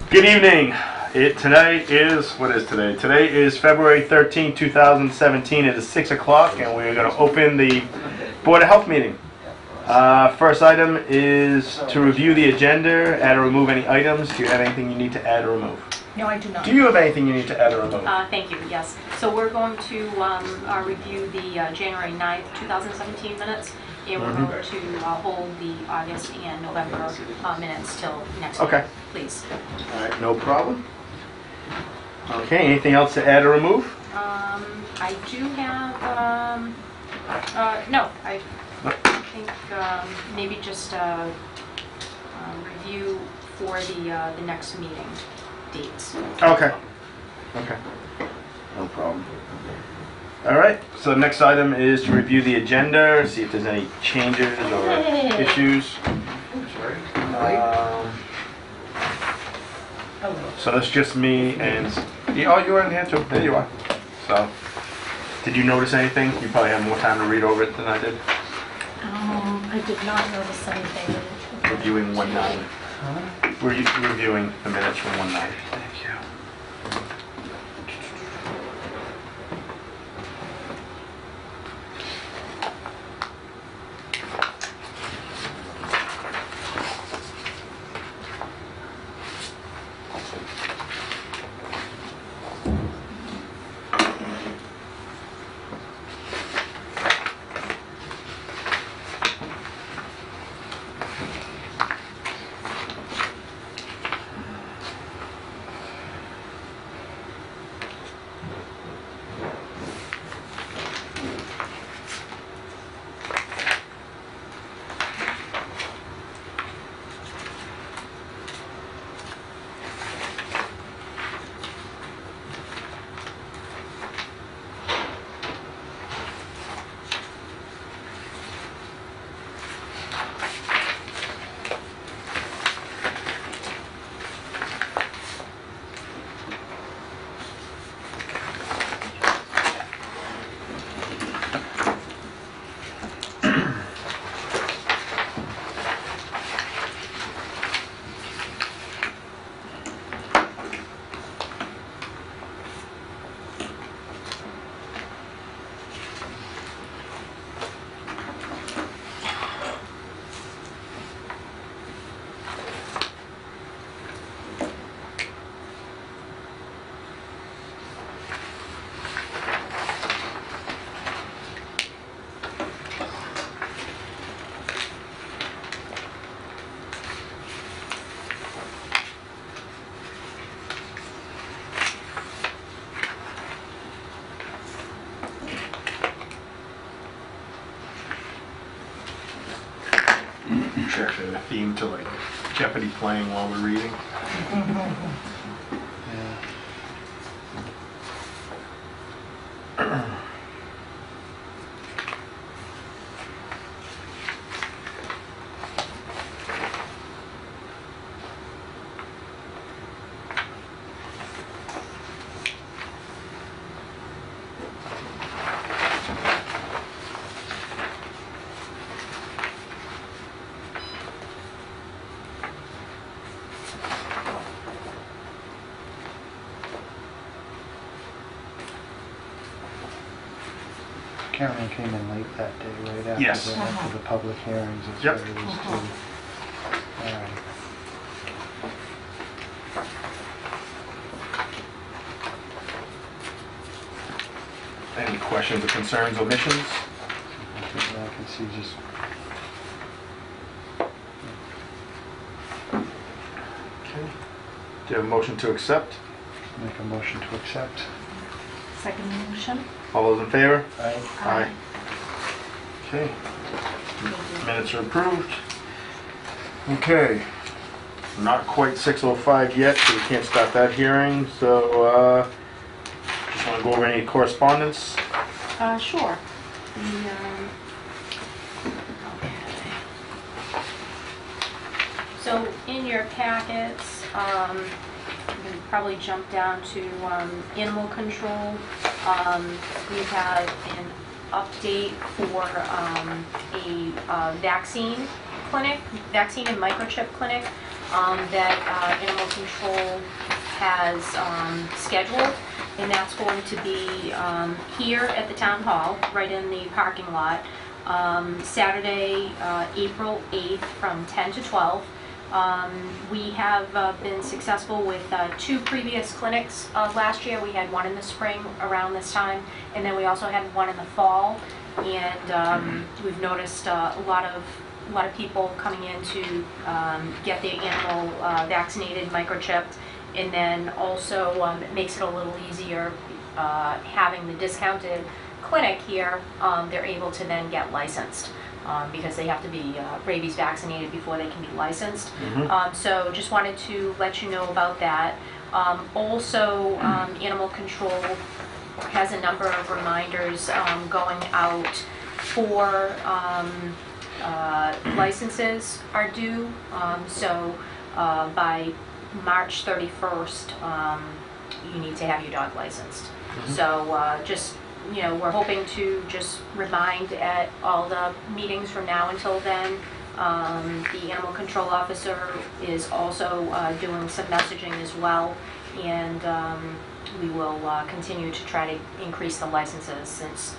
Good evening. What is today? Today is February 13, 2017. It is 6 o'clock and we're going to open the Board of Health meeting. First item is to review the agenda, add or remove any items. Do you have anything you need to add or remove? No, I do not. Do you have anything you need to add or remove? Thank you, yes. So we're going to review the January 9th, 2017 minutes, and we're going to hold the August and November minutes till next week, please. All right, no problem. Okay, anything else to add or remove? I do have, no, I think maybe just review for the next meeting dates. Okay. No problem. All right, so the next item is to review the agenda, see if there's any changes or issues. So that's just me and... Oh, you were in here too. There you are. So, did you notice anything? You probably had more time to read over it than I did. I did not notice anything. Reviewing 1-9. We're reviewing the minutes from 1-9. Thank you. It's actually a theme to like Jeopardy playing while we're reading. Karen came in late that day, right after Yes. they went to the public hearings. That's Yep. what it was too. Any questions or concerns, omissions? I can see just... Okay. Do you have a motion to accept? Make a motion to accept. Second motion? All those in favor? Aye. Aye. Okay. Minutes are approved. Okay. Not quite 6:05 yet, so we can't start that hearing. So, just want to go over any correspondence. Sure. So in your packets, you can probably jump down to animal control. We have an update for a vaccine and microchip clinic that Animal Control has scheduled, and that's going to be here at the Town Hall, right in the parking lot, Saturday, April 8th from 10 to 12. We have been successful with 2 previous clinics last year. We had one in the spring around this time, and then we also had one in the fall. And we've noticed a lot of people coming in to get their animal vaccinated, microchipped, and then also it makes it a little easier having the discounted clinic here. They're able to then get licensed. Because they have to be rabies vaccinated before they can be licensed. So just wanted to let you know about that. Also, Animal Control has a number of reminders going out for licenses are due. So by March 31st, you need to have your dog licensed. So just, you know, we're hoping to just remind at all the meetings from now until then. The animal control officer is also doing some messaging as well, and we will continue to try to increase the licenses since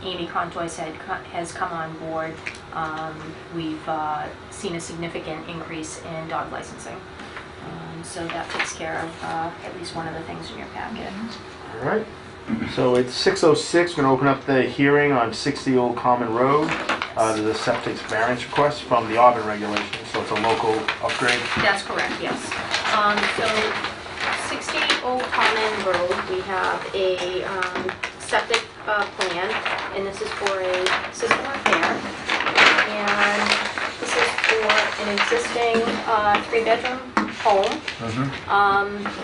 Amy Contois has come on board. We've seen a significant increase in dog licensing. So that takes care of at least one of the things in your packet. All right. So it's 6:06. We're going to open up the hearing on 60 Old Common Road. There's a septic variance request from the Auburn regulations, so it's a local upgrade. That's correct, yes. So 60 Old Common Road, we have a septic plan, and this is for a system repair. And this is for an existing 3-bedroom home.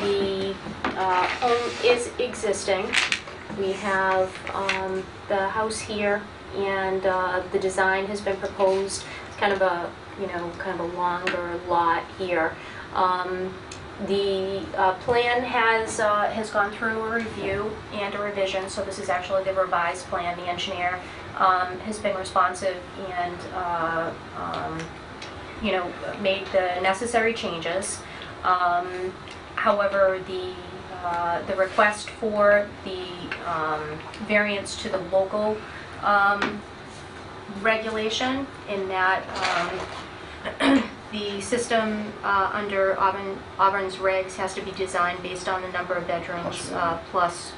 The home is existing. We have the house here, and the design has been proposed. It's kind of a, kind of a longer lot here. The plan has gone through a review and a revision, so this is actually the revised plan. The engineer has been responsive and made the necessary changes. However, the request for the variance to the local regulation, in that the system under Auburn's regs has to be designed based on the number of bedrooms plus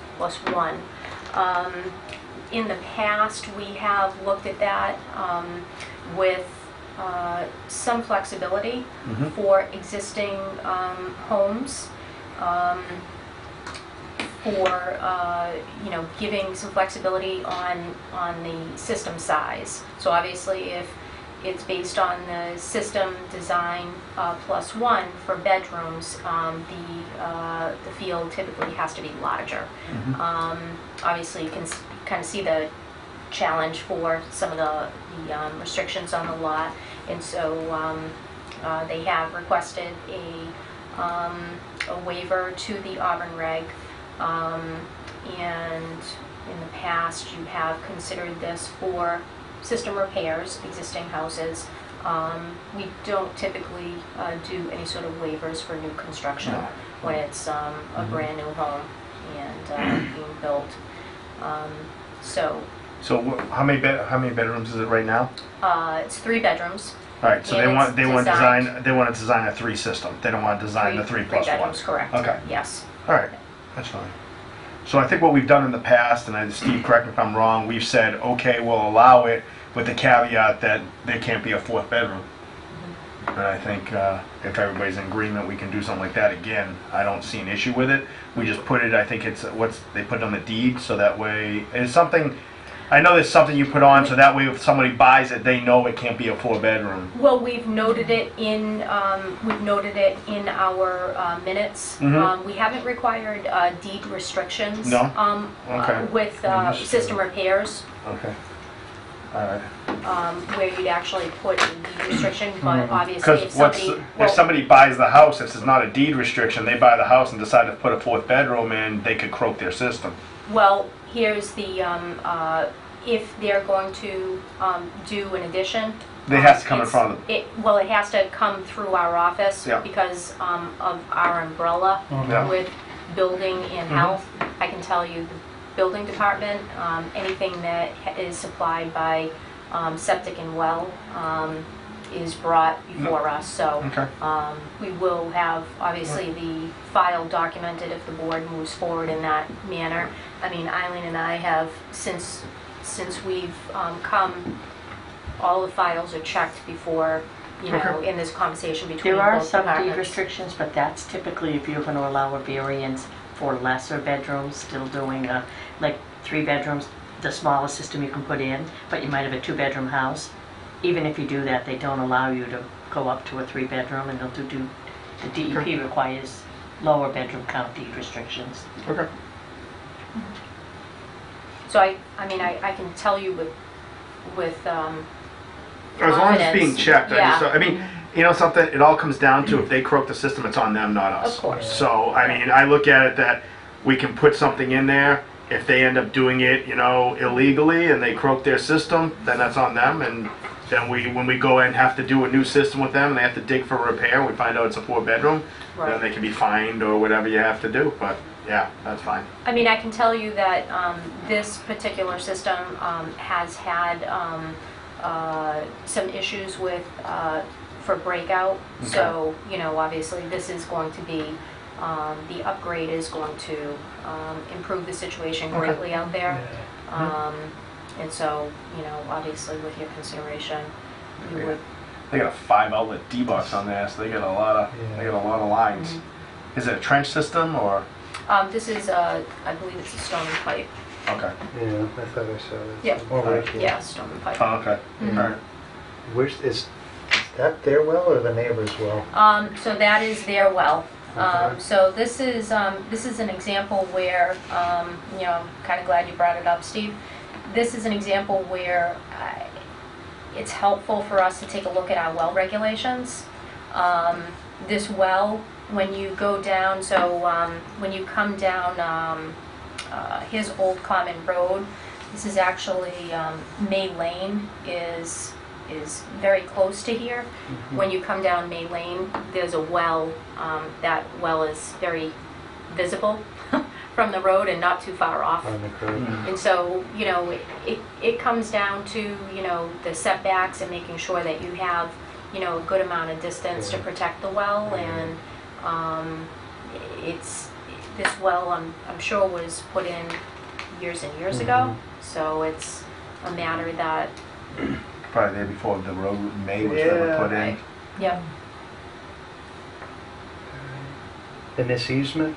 one. In the past, we have looked at that with some flexibility for existing homes, for giving some flexibility on the system size. So obviously, if it's based on the system design plus one for bedrooms, the field typically has to be larger. Obviously, you can kind of see the challenge for some of the restrictions on the lot, and so they have requested a waiver to the Auburn reg, and in the past you have considered this for system repairs, existing houses. We don't typically do any sort of waivers for new construction when it's a brand new home and being built. So how many bedrooms is it right now? It's 3 bedrooms. All right. So they want to design a 3 system. They don't want to design the 3 plus 1. Bedrooms, correct. Okay. Yes. All right. That's fine. So I think what we've done in the past, and Steve, correct me if I'm wrong, we've said, okay, we'll allow it with the caveat that there can't be a 4th bedroom. And I think if everybody's in agreement, we can do something like that again. I don't see an issue with it. We just put it, I think it's they put it on the deed, so that way it's something. I know there's something you put on, so that way if somebody buys it, they know it can't be a 4-bedroom. Well, we've noted it in our minutes. We haven't required deed restrictions. No? Okay. With system repairs. Okay. All right. Where you'd actually put a deed restriction, but obviously if somebody buys the house, this is not a deed restriction. They buy the house and decide to put a 4th bedroom in, they could croak their system. Well, here's the If they're going to do an addition. They has to come in it's- front of them. Well, it has to come through our office Yeah. because of our umbrella Yeah. with building and Mhm. health. I can tell you, the building department, anything that is supplied by septic and well is brought before us, so Okay. we will have, obviously, the file documented if the board moves forward in that manner. I mean, Eileen and I have, since we've come, all the files are checked before, you know, Okay. in this conversation between There are both some deed departments. restrictions, but that's typically if you're going to allow a variance for lesser bedrooms, still doing like 3 bedrooms, the smallest system you can put in, but you might have a 2-bedroom house. Even if you do that, they don't allow you to go up to a 3-bedroom, and they'll do, the DEP requires lower bedroom count deed restrictions. Okay. So I mean, I can tell you with As long as it's being confidence. checked, Yeah. I mean, you know something, it all comes down to if they croak the system, it's on them, not us. Of course. So, I mean, I look at it that we can put something in there, if they end up doing it, you know, illegally and they croak their system, then that's on them, and then when we go and have to do a new system with them, and they have to dig for repair, we find out it's a 4-bedroom, then Right. they can be fined or whatever you have to do, but yeah, that's fine. I mean, I can tell you that this particular system has had some issues with, for breakout. Okay. So, you know, obviously this is going to be, the upgrade is going to improve the situation Okay. greatly out there. And so, you know, obviously with your consideration, you Yeah. would, They got a 5-outlet D-box on there, so they got a lot of lines. Is it a trench system or? this is, I believe it's a stone and pipe. Okay. Yeah, I thought I saw that. Yep. Oh, right, Yeah, stone and pipe. Oh, okay. Mhm. All right. Where's, is that their well or the neighbor's well? So that is their well. Okay. So this is an example where, you know, I'm kind of glad you brought it up, Steve. This is an example where it's helpful for us to take a look at our well regulations. This well, when you go down, so when you come down his Old Common Road, this is actually, May Lane is very close to here. When you come down May Lane, there's a well. That well is very visible from the road and not too far off. On the curb? And so, you know, it comes down to, you know, the setbacks and making sure that you have, you know, a good amount of distance to protect the well. And this well, I'm sure was put in years and years ago. So it's a matter that, Probably there before the road in May was ever Yeah. put in. Right. Yep. And this easement?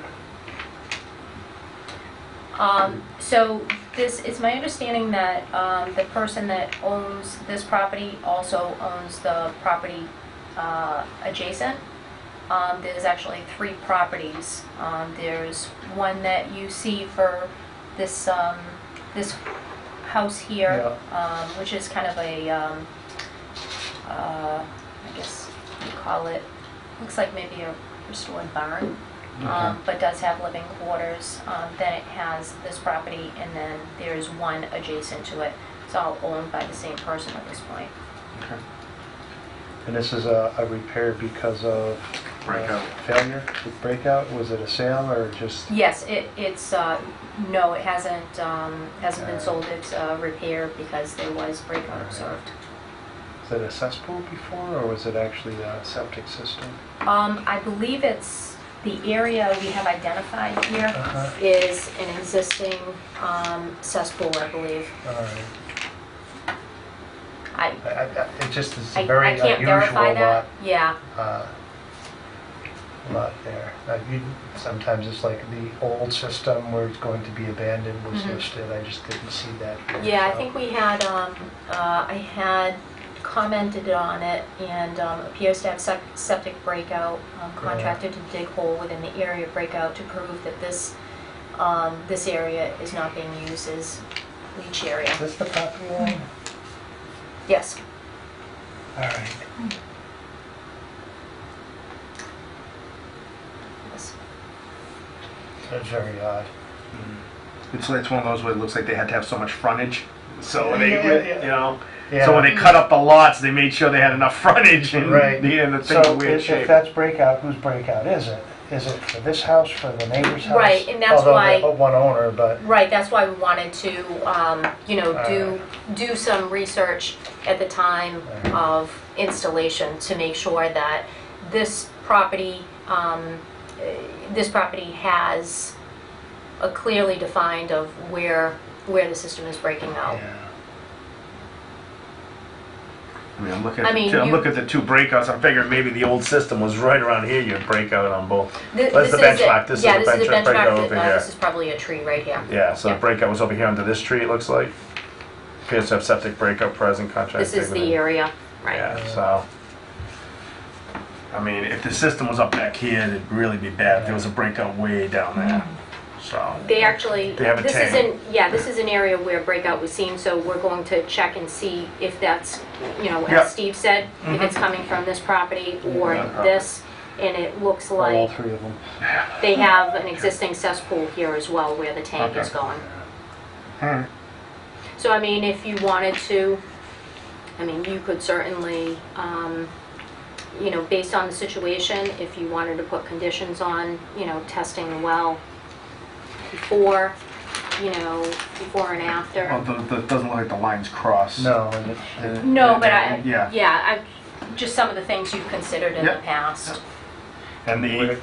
So it's my understanding that the person that owns this property also owns the property adjacent. There's actually 3 properties. There's one that you see for this this house here, which is kind of a I guess you call it, looks like maybe a restored barn. But does have living quarters. Then it has this property, and then there's one adjacent to it. It's all owned by the same person at this point. Okay. And this is a repair because of Breakout. failure with breakout? Was it a sale or just? Yes, it's no, it hasn't been sold. It's a repair because there was breakout observed. Was it a cesspool before or was it actually a septic system? I believe it's the area we have identified here is an existing cesspool, I believe. All right. It just is I a very can't unusual verify that. lot. Yeah. Lot there. Sometimes it's like the old system where it's going to be abandoned was listed. I just didn't see that here. Yeah, I so. think we had, I had commented on it, and appears to have septic breakout, contracted to dig hole within the area of breakout to prove that this area is not being used as leach area. Is this the property line? Yes. All right. Yes. That's very odd. It's one of those where it looks like they had to have so much frontage So when they, Yeah. you know, Yeah. so when they cut up the lots, they made sure they had enough frontage and Right. being the thing So in weird if shape. that's breakout, whose breakout is it? Is it for this house, for the neighbor's house? Right, and that's Although why- they're one owner, but, Right, that's why we wanted to, do some research at the time of installation to make sure that this property has a clearly defined of where the system is breaking out. yeah. I mean, I'm looking I at, mean, I'm you- looking at the two breakouts. I'm figuring maybe the old system was right around here. You'd break out on both. This That's the is it. benchmark. This is Yeah, the this is a benchmark breakout benchmark, over here. this is probably a tree right here. Yeah, so Yeah. the breakout was over here under this tree, it looks like. Appears to have septic breakout present, contract. This is statement. the area, right. Yeah, so. I mean, if the system was up back here, it'd really be bad if there was a breakout way down there. So. They actually, They have a this tank. this is an area where breakout was seen, so we're going to check and see if that's, Yeah. as Steve said, if it's coming from this property or Yeah. this, and it looks All like three of them. they have an existing cesspool here as well where the tank is Okay. going. Alright. So, I mean, if you wanted to, I mean, you could certainly, based on the situation, if you wanted to put conditions on, testing the well before, before and after. Well, it doesn't look like the lines cross. No, and No, but Yeah. just some of the things you've considered in the Yeah. past. And the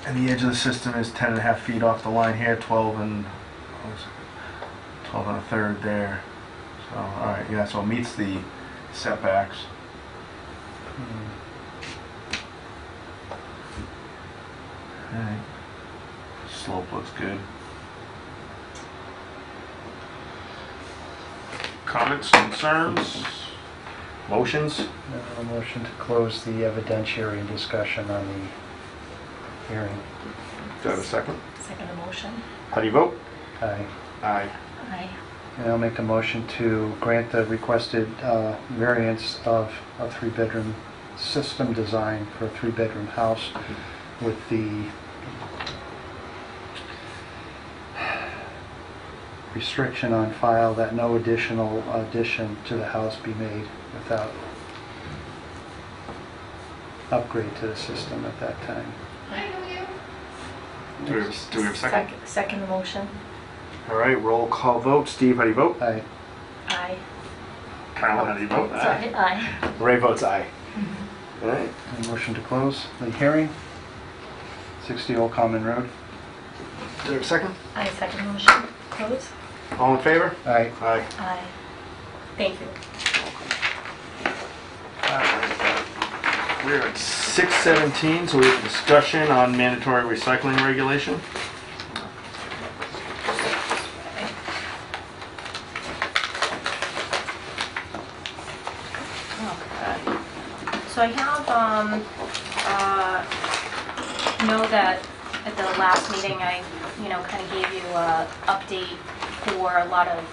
edge of the system is 10 and a half feet off the line here, 12 and a third there. So, alright, yeah, so it meets the setbacks. Alright. Slope looks good. Comments, concerns, motions? a motion to close the evidentiary discussion on the hearing. Do I have a second? Second motion. How do you vote? Aye. Aye. Aye. And I'll make a motion to grant the requested variance of a three-bedroom system design for a three-bedroom house with the restriction on file that no additional addition to the house be made without upgrade to the system at that time. Do we have a second? Second motion. All right, roll call vote. Steve, how do you vote? Aye. Aye. Carolyn, how do you vote? Sorry, aye. Ray votes aye. All right. And motion to close the hearing. 60 Old Common Road. Do we have a second? Aye, second motion. Close. All in favor? Aye. Aye. Aye. Thank you. We're at 6:17, so we have a discussion on mandatory recycling regulation. Okay. So I have, know that at the last meeting, I, kind of gave you a update for a lot of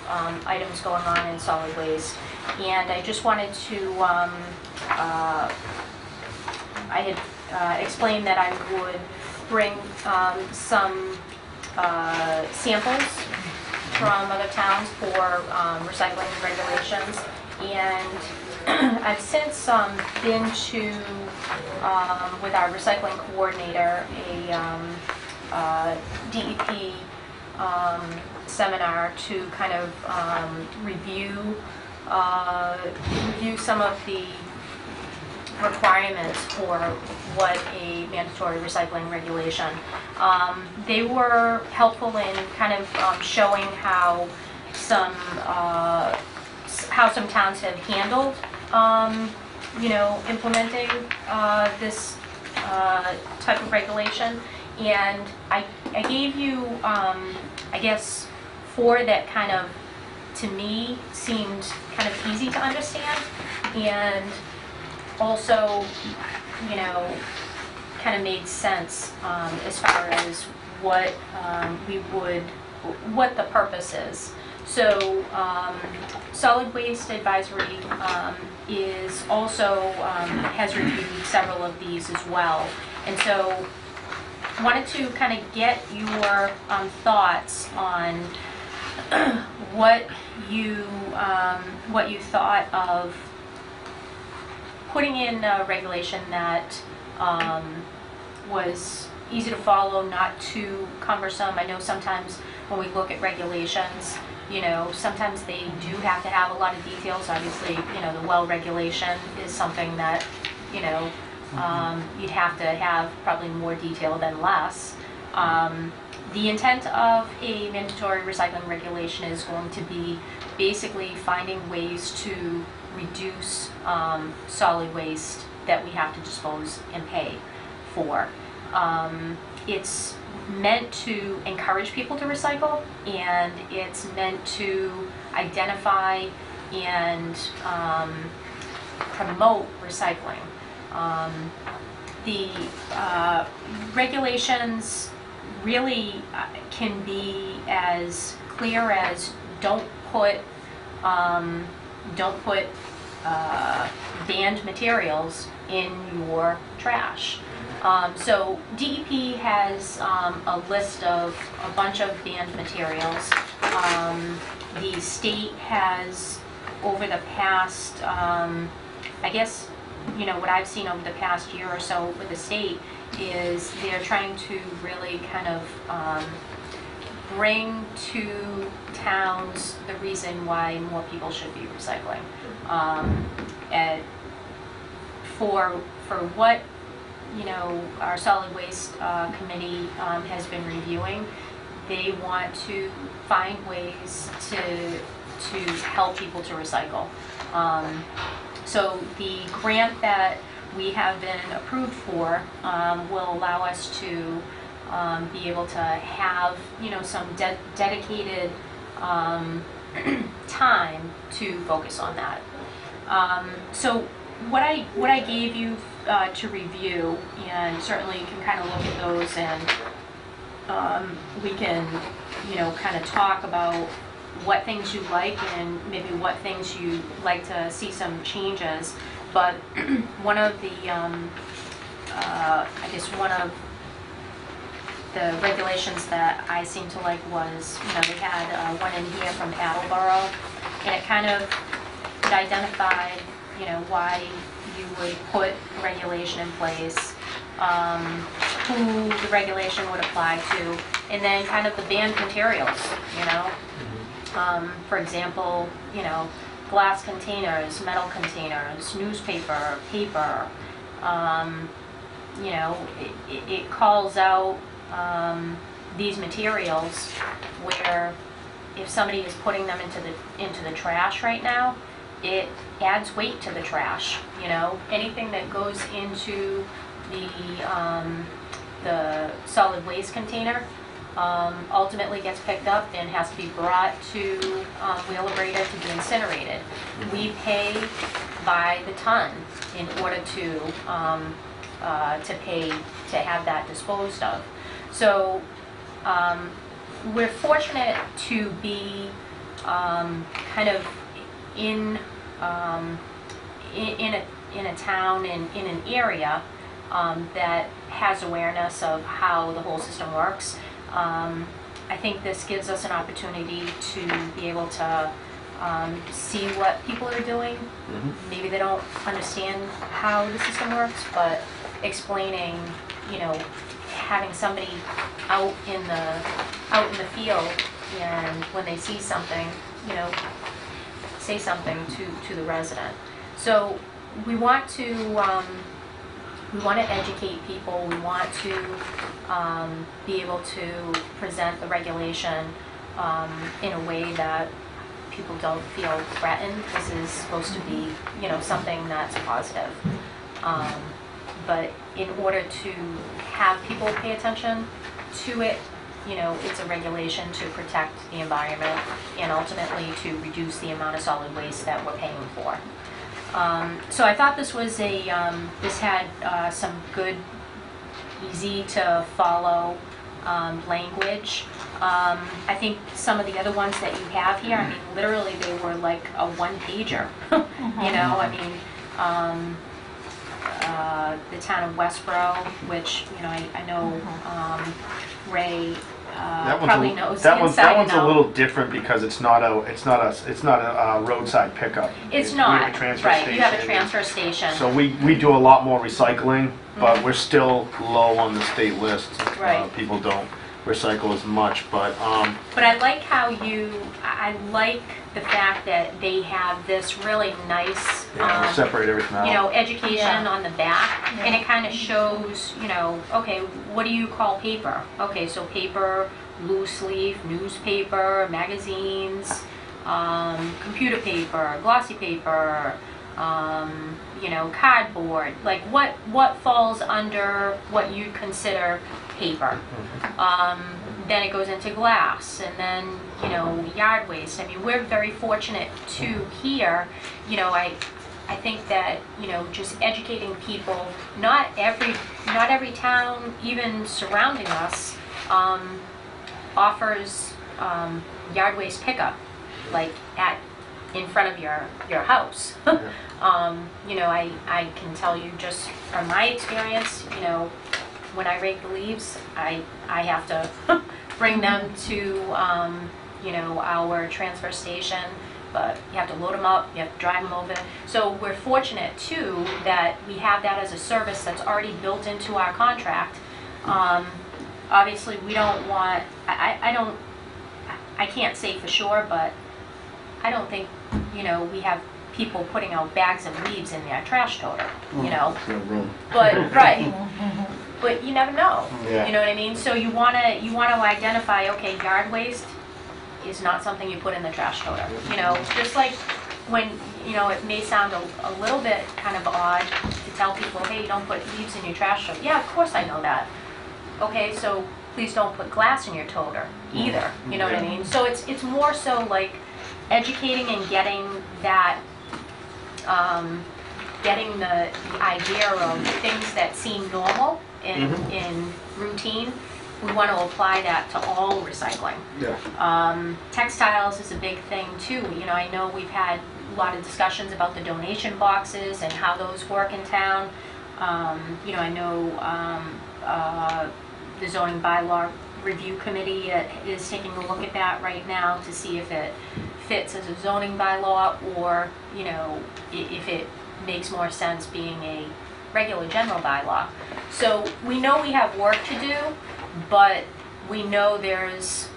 items going on in solid waste. And I just wanted to, I had explained that I would bring some samples from other towns for recycling regulations. And I've since been to, with our recycling coordinator, a DEP seminar to kind of review some of the requirements for what a mandatory recycling regulation. They were helpful in kind of showing how some towns have handled, implementing this type of regulation. And I gave you, I guess, 4 that kind of, to me, seemed kind of easy to understand, and also, kind of made sense as far as what what the purpose is. So, Solid Waste Advisory is also, has reviewed several of these as well. And so, wanted to kind of get your thoughts on what you thought of putting in a regulation that was easy to follow, not too cumbersome. I know sometimes when we look at regulations, you know, sometimes they do have to have a lot of details. Obviously, you know, the well regulation is something that, you know, you'd have to have probably more detail than less. The intent of a mandatory recycling regulation is going to be basically finding ways to reduce solid waste that we have to dispose and pay for. It's meant to encourage people to recycle, and it's meant to identify and promote recycling. The regulations really can be as clear as don't put banned materials in your trash. So DEP has a list of a bunch of banned materials. The state has, over the past, I guess, you know, what I've seen over the past year or so with the state is they're trying to really kind of bring to towns the reason why more people should be recycling. And for what, you know, our solid waste committee has been reviewing, they want to find ways to help people to recycle. So the grant that we have been approved for will allow us to be able to have, you know, some dedicated time to focus on that. So what I gave you to review, and certainly you can kind of look at those, and we can, you know, kind of talk about what things you like and maybe what things you'd like to see some changes. But one of the, I guess one of the regulations that I seem to like was, you know, they had one in here from Attleboro, and it kind of identified, you know, why you would put a regulation in place, who the regulation would apply to, and then kind of the banned materials, you know. For example, you know, glass containers, metal containers, newspaper, paper. You know, it calls out these materials where if somebody is putting them into the trash right now, it adds weight to the trash. You know, anything that goes into the solid waste container ultimately gets picked up and has to be brought to Wheelabrator to be incinerated. We pay by the ton in order to pay to have that disposed of. So we're fortunate to be kind of in a town, in an area that has awareness of how the whole system works. I think this gives us an opportunity to be able to see what people are doing. Maybe they don't understand how the system works, but explaining, you know, having somebody out in the field, and when they see something, you know, say something to the resident. So we want to educate people. We want to be able to present the regulation in a way that people don't feel threatened. This is supposed to be, you know, something that's positive. But in order to have people pay attention to it, you know, it's a regulation to protect the environment and ultimately to reduce the amount of solid waste that we're paying for. So I thought this was this had some good, easy to follow language. I think some of the other ones that you have here, I mean, literally they were like a one-pager. You know, I mean, the town of Westboro, which, you know, I know Ray probably knows that inside one's and a out. little different because it's not a roadside pickup. It's We not, have a transfer right, you have a station. transfer station. So we do a lot more recycling, but we're still low on the state list. Right. People don't recycle as much, but But I like how I like the fact that they have this really nice, we separate everything out. you know, education Yeah. on the back, and Yeah. it kind of shows, you know, okay, what do you call paper? Okay, so paper, loose leaf, newspaper, magazines, computer paper, glossy paper, you know, cardboard, like what falls under what you consider paper. Then it goes into glass, and then, you know, yard waste. I mean, we're very fortunate too here. You know, I think that, you know, just educating people, not every town, even surrounding us, offers yard waste pickup, like in front of your house. You know, I can tell you just from my experience, you know, when I rake the leaves, I have to bring them to, you know, our transfer station, but you have to load them up, you have to drive them over. So we're fortunate too that we have that as a service that's already built into our contract. Obviously, we don't want, I can't say for sure, but I don't think, you know, we have people putting out bags of leaves in their trash toter, you know? No room. But, right, but you never know, Yeah. you know what I mean? So you wanna identify, okay, yard waste is not something you put in the trash toter, you know? Just like when, you know, it may sound a little bit kind of odd to tell people, hey, you don't put leaves in your trash toter. Yeah, of course I know that. Okay, so please don't put glass in your toter either, you know what I mean? So it's more so like educating and getting that, getting the idea of things that seem normal in routine. We want to apply that to all recycling. Yeah. Textiles is a big thing too. You know, I know we've had a lot of discussions about the donation boxes and how those work in town. You know, I know the zoning bylaw review committee is taking a look at that right now to see if it fits as a zoning bylaw, or, you know, if it makes more sense being a regular general bylaw. So we know we have work to do, but we know there's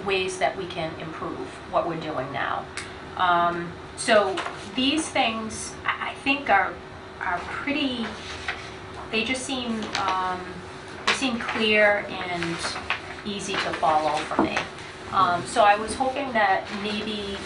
ways that we can improve what we're doing now. So these things, I think, are pretty, they just seem, they seem clear and easy to follow for me. So I was hoping that maybe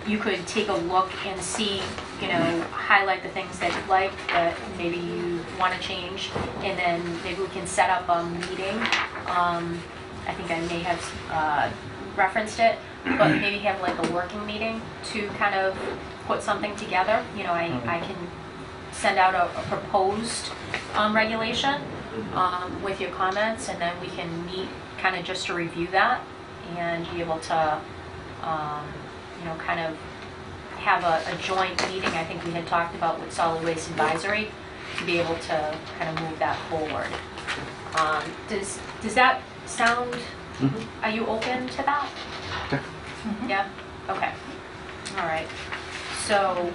you could take a look and see, you know, highlight the things that you like, that maybe you want to change, and then maybe we can set up a meeting. I think I may have referenced it, but maybe have like a working meeting to kind of put something together. You know, I can send out a proposed regulation with your comments, and then we can meet kind of just to review that and be able to, you know, kind of have a joint meeting. I think we had talked about with Solid Waste Advisory to be able to kind of move that forward. Does that sound, are you open to that? Yeah? Okay. All right. So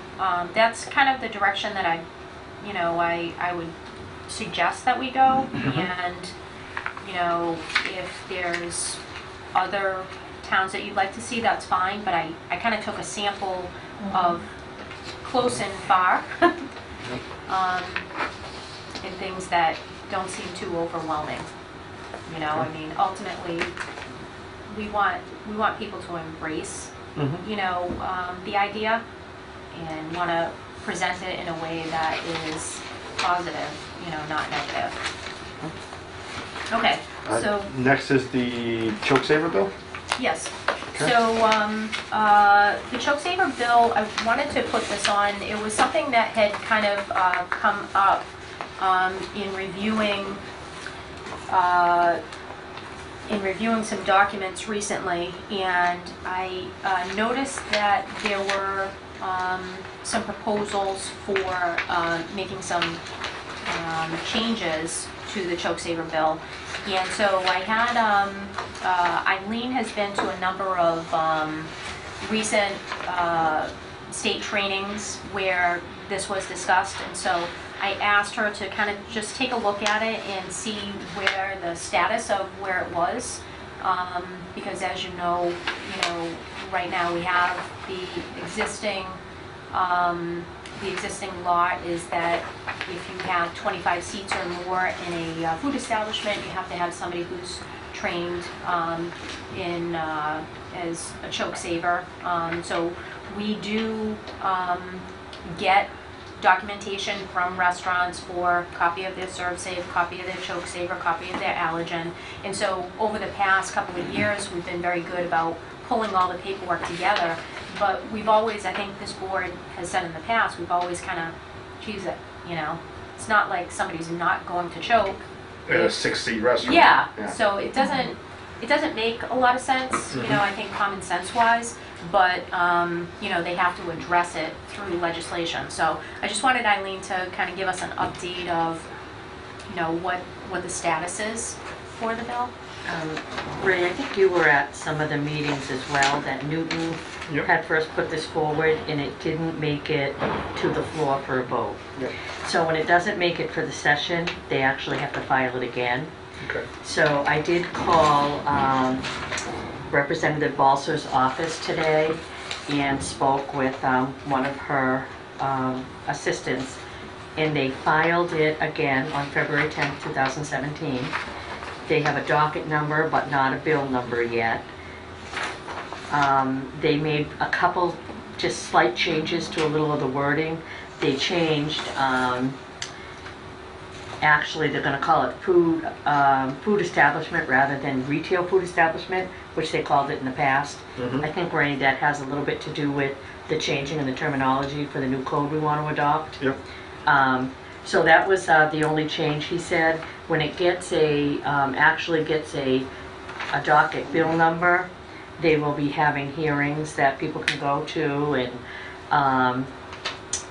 that's kind of the direction that I would suggest that we go. And, you know, if there's other towns that you'd like to see, that's fine, but I kind of took a sample of close and far, and things that don't seem too overwhelming. You know, I mean, ultimately, we want people to embrace, you know, the idea, and want to present it in a way that is positive, you know, not negative. Okay, so. Next is the choke saver bill. Yes. Okay. So, the choke saver bill, I wanted to put this on. It was something that had kind of come up in reviewing some documents recently, and I noticed that there were some proposals for making some changes to the choke saver bill. And so I had, Eileen has been to a number of recent state trainings where this was discussed, and so I asked her to kind of just take a look at it and see where the status of where it was, because as you know, right now we have the existing law is that if you have 25 seats or more in a food establishment, you have to have somebody who's trained in as a choke saver. So we do get documentation from restaurants for copy of their ServSafe, copy of their choke saver, copy of their allergen. And so over the past couple of years, we've been very good about pulling all the paperwork together. But we've always, I think this board has said in the past, we've always kind of, geez, it's not like somebody's not going to choke. In a 6-seat restaurant. Yeah, so it doesn't make a lot of sense, I think common sense wise, but, they have to address it through legislation. So I just wanted Eileen to kind of give us an update of, what the status is for the bill. Ray, I think you were at some of the meetings as well, that Newton Yep. had first put this forward, and it didn't make it to the floor for a vote. Yep. So when it doesn't make it for the session, they actually have to file it again. Okay. So I did call Representative Balser's office today and spoke with one of her assistants, and they filed it again on February 10th, 2017. They have a docket number, but not a bill number yet. They made a couple just slight changes to a little of the wording. They changed, actually they're going to call it food establishment rather than retail food establishment, which they called it in the past. Mhm. I think, Ray, that has a little bit to do with the changing in the terminology for the new code we want to adopt. Yep. So that was the only change. He said when it gets actually gets a docket bill number, they will be having hearings that people can go to and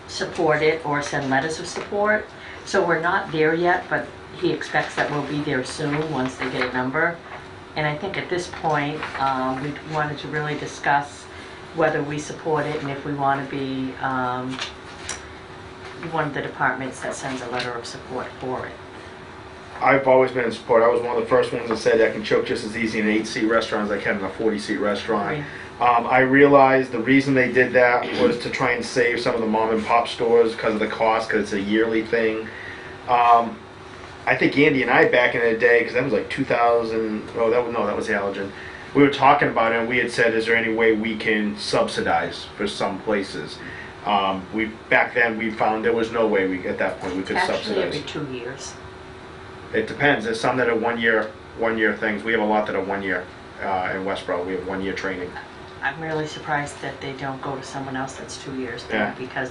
support it or send letters of support. So we're not there yet, but he expects that we'll be there soon once they get a number. And I think at this point, we wanted to really discuss whether we support it and if we want to be one of the departments that sends a letter of support for it. I've always been in support. I was one of the first ones that said I can choke just as easy in an 8-seat restaurant as I can in a 40-seat restaurant. Right. I realized the reason they did that was to try and save some of the mom and pop stores because of the cost, because it's a yearly thing. I think Andy and I back in the day, because that was like 2000, that was the allergen. We were talking about it and we had said, is there any way we can subsidize for some places? Back then we found there was no way at that point we could Actually, subsidize. every 2 years. It depends. There's some that are one year things. We have a lot that are 1 year in Westboro. We have 1 year training. I'm really surprised that they don't go to someone else that's 2 years though, Yeah. because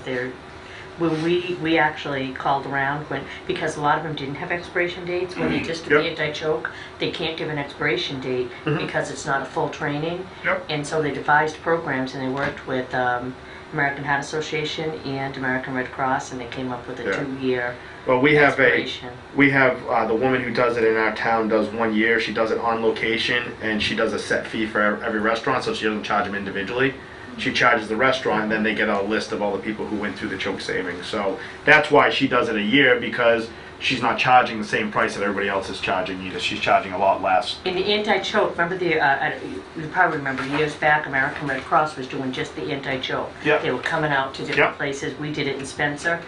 when we actually called around because a lot of them didn't have expiration dates. When they just do the Yep. anti-choke, they can't give an expiration date because it's not a full training. Yep. And so they devised programs and they worked with American Heart Association and American Red Cross, and they came up with a Yeah. 2-year Well, we have expiration. the woman who does it in our town does 1 year. She does it on location, and she does a set fee for every restaurant, so she doesn't charge them individually. She charges the restaurant, and then they get a list of all the people who went through the choke saving. So that's why she does it a year, because she's not charging the same price that everybody else is charging either. She's charging a lot less. In the anti-choke, remember you probably remember years back, American Red Cross was doing just the anti-choke. Yep. They were coming out to different Yep. places. We did it in Spencer.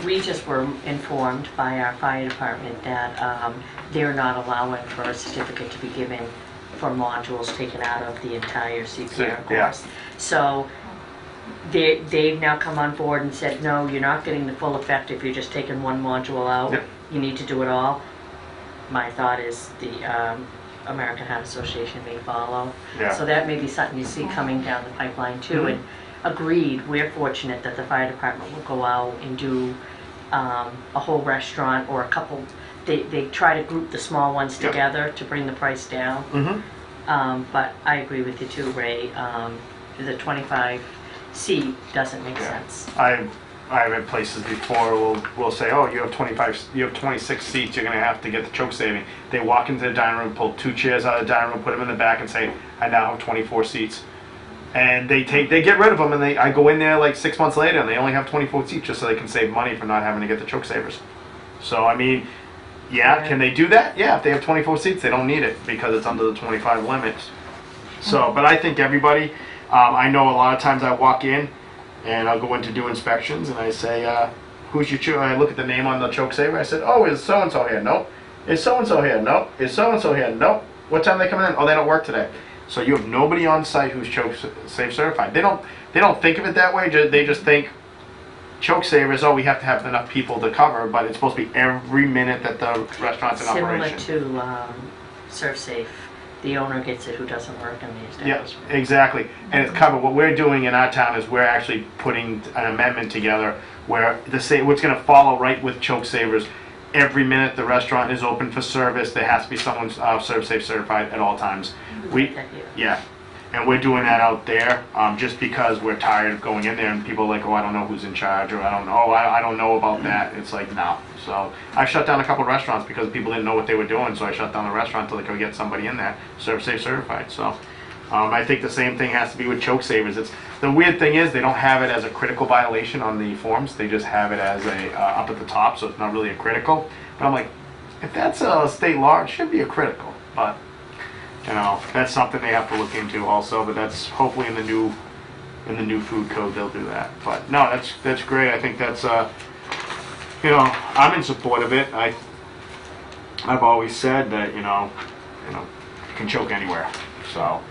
We just were informed by our fire department that they're not allowing for a certificate to be given for modules taken out of the entire CPR Yeah. course. So they've now come on board and said, no, you're not getting the full effect if you're just taking one module out. Yep. You need to do it all. My thought is the American Heart Association may follow. Yeah. So that may be something you see coming down the pipeline too. Mhm. And agreed, we're fortunate that the fire department will go out and do a whole restaurant or a couple. They try to group the small ones Yep. together to bring the price down. Mm-hmm. But I agree with you too, Ray. The 25 seat doesn't make Yeah. sense. I've had places before will say, oh, you have 26 seats, you're gonna have to get the choke saving. They walk into the dining room, pull 2 chairs out of the dining room, put them in the back and say, I now have 24 seats. And they get rid of them, and I go in there like 6 months later and they only have 24 seats just so they can save money for not having to get the choke savers. So I mean, yeah, can they do that? Yeah, if they have 24 seats, they don't need it because it's under the 25 limit. So, but I think everybody, I know a lot of times I walk in and I'll go in to do inspections and I say, who's your choke? I look at the name on the choke saver. I said, oh, is so-and-so here? Nope. Is so-and-so here? Nope. Is so-and-so here? Nope. What time they coming in? Oh, they don't work today. So you have nobody on site who's choke save certified. They don't think of it that way. They just think choke savers, oh, we have to have enough people to cover, but it's supposed to be every minute that the restaurant's in operation. Similar to ServSafe, the owner gets it who doesn't work in the Yeah, establishment. exactly. And it's covered. What we're doing in our town is we're actually putting an amendment together where what's going to follow right with choke savers. Every minute the restaurant is open for service, there has to be someone ServSafe certified at all times. Yeah, and we're doing that out there just because we're tired of going in there and people are like, oh, I don't know who's in charge, or I don't know about that. It's like, no. So I shut down a couple of restaurants because people didn't know what they were doing, so I shut down the restaurant until they could get somebody in there ServSafe certified. So I think the same thing has to be with choke savers. The weird thing is they don't have it as a critical violation on the forms. They just have it as a up at the top, so it's not really a critical. But I'm like, if that's a state law, it should be a critical. But you know, that's something they have to look into also. But that's hopefully in the new food code they'll do that. But no, that's great. I think that's you know, I'm in support of it. I've always said that you can choke anywhere. So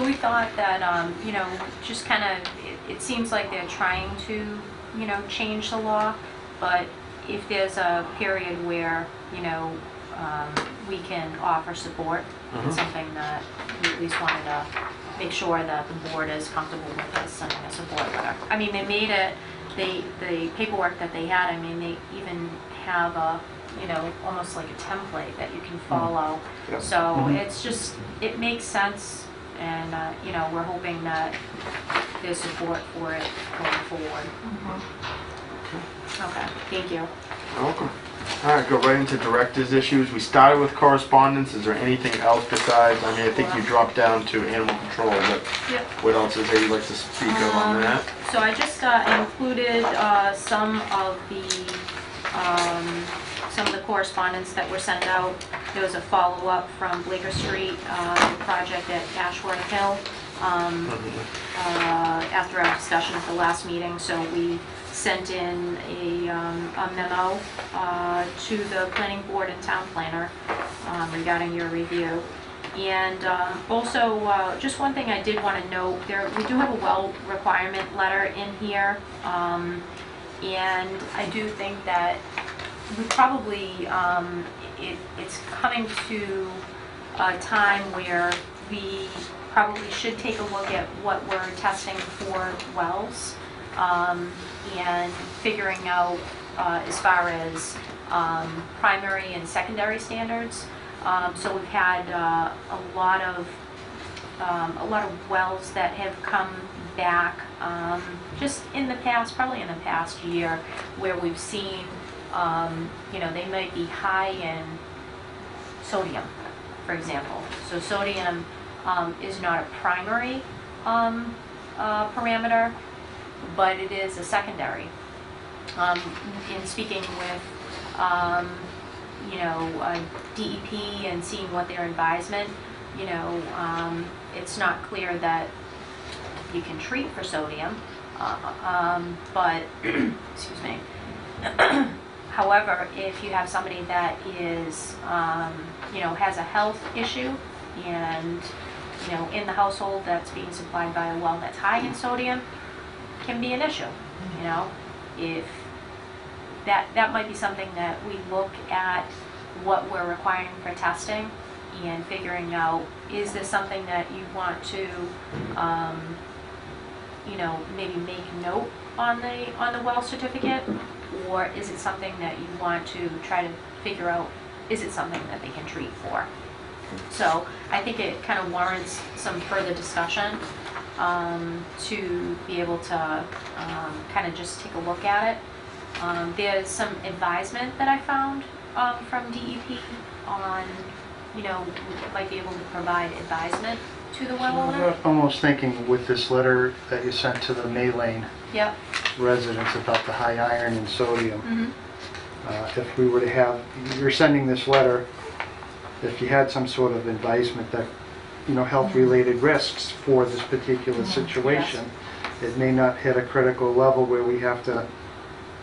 we thought that, you know, just kind of, it seems like they're trying to, you know, change the law, but if there's a period where, you know, we can offer support, it's something that we at least wanted to make sure that the board is comfortable with us sending a support letter. I mean, they made it, the paperwork that they had, I mean, they even have a, you know, almost like a template that you can follow. Yep. So it's just, it makes sense, and you know, we're hoping that there's support for it going forward. Okay, thank you. you're welcome. All right, go right into director's issues. We started with correspondence. Is there anything else besides? I mean, I think you dropped down to animal control, but Yep. what else is there you'd like to speak of on that? So I just included some of the correspondence that were sent out. There was a follow-up from Blaker Street project at Ashworth Hill after our discussion at the last meeting. So we sent in a memo to the planning board and town planner regarding your review. And also, just one thing I did want to note, we do have a well requirement letter in here, and I do think that we probably, it's coming to a time where we probably should take a look at what we're testing for wells, and figuring out as far as primary and secondary standards. So we've had a lot of wells that have come back just in the past, probably in the past year, where we've seen, you know, they might be high in sodium, for example. So sodium is not a primary parameter, but it is a secondary. In speaking with you know, DEP and seeing what their advisement, you know, it's not clear that you can treat for sodium, but, excuse me. However, if you have somebody that is, you know, has a health issue and, you know, in the household that's being supplied by a well that's high in sodium, can be an issue, you know. If that might be something that we look at what we're requiring for testing and figuring out, is this something that you want to, you know, maybe make note on the well certificate, or is it something that you want to try to figure out, is it something that they can treat for? So I think it kind of warrants some further discussion to be able to kind of just take a look at it. There's some advisement that I found from DEP on, you know, might be able to provide advisement to the well owner. I'm almost thinking with this letter that you sent to the May Lane Yep. residents about the high iron and sodium, Mm-hmm. if we were to have, you're sending this letter, if you had some sort of advisement that, you know, health-related risks for this particular situation, it may not hit a critical level where we have to,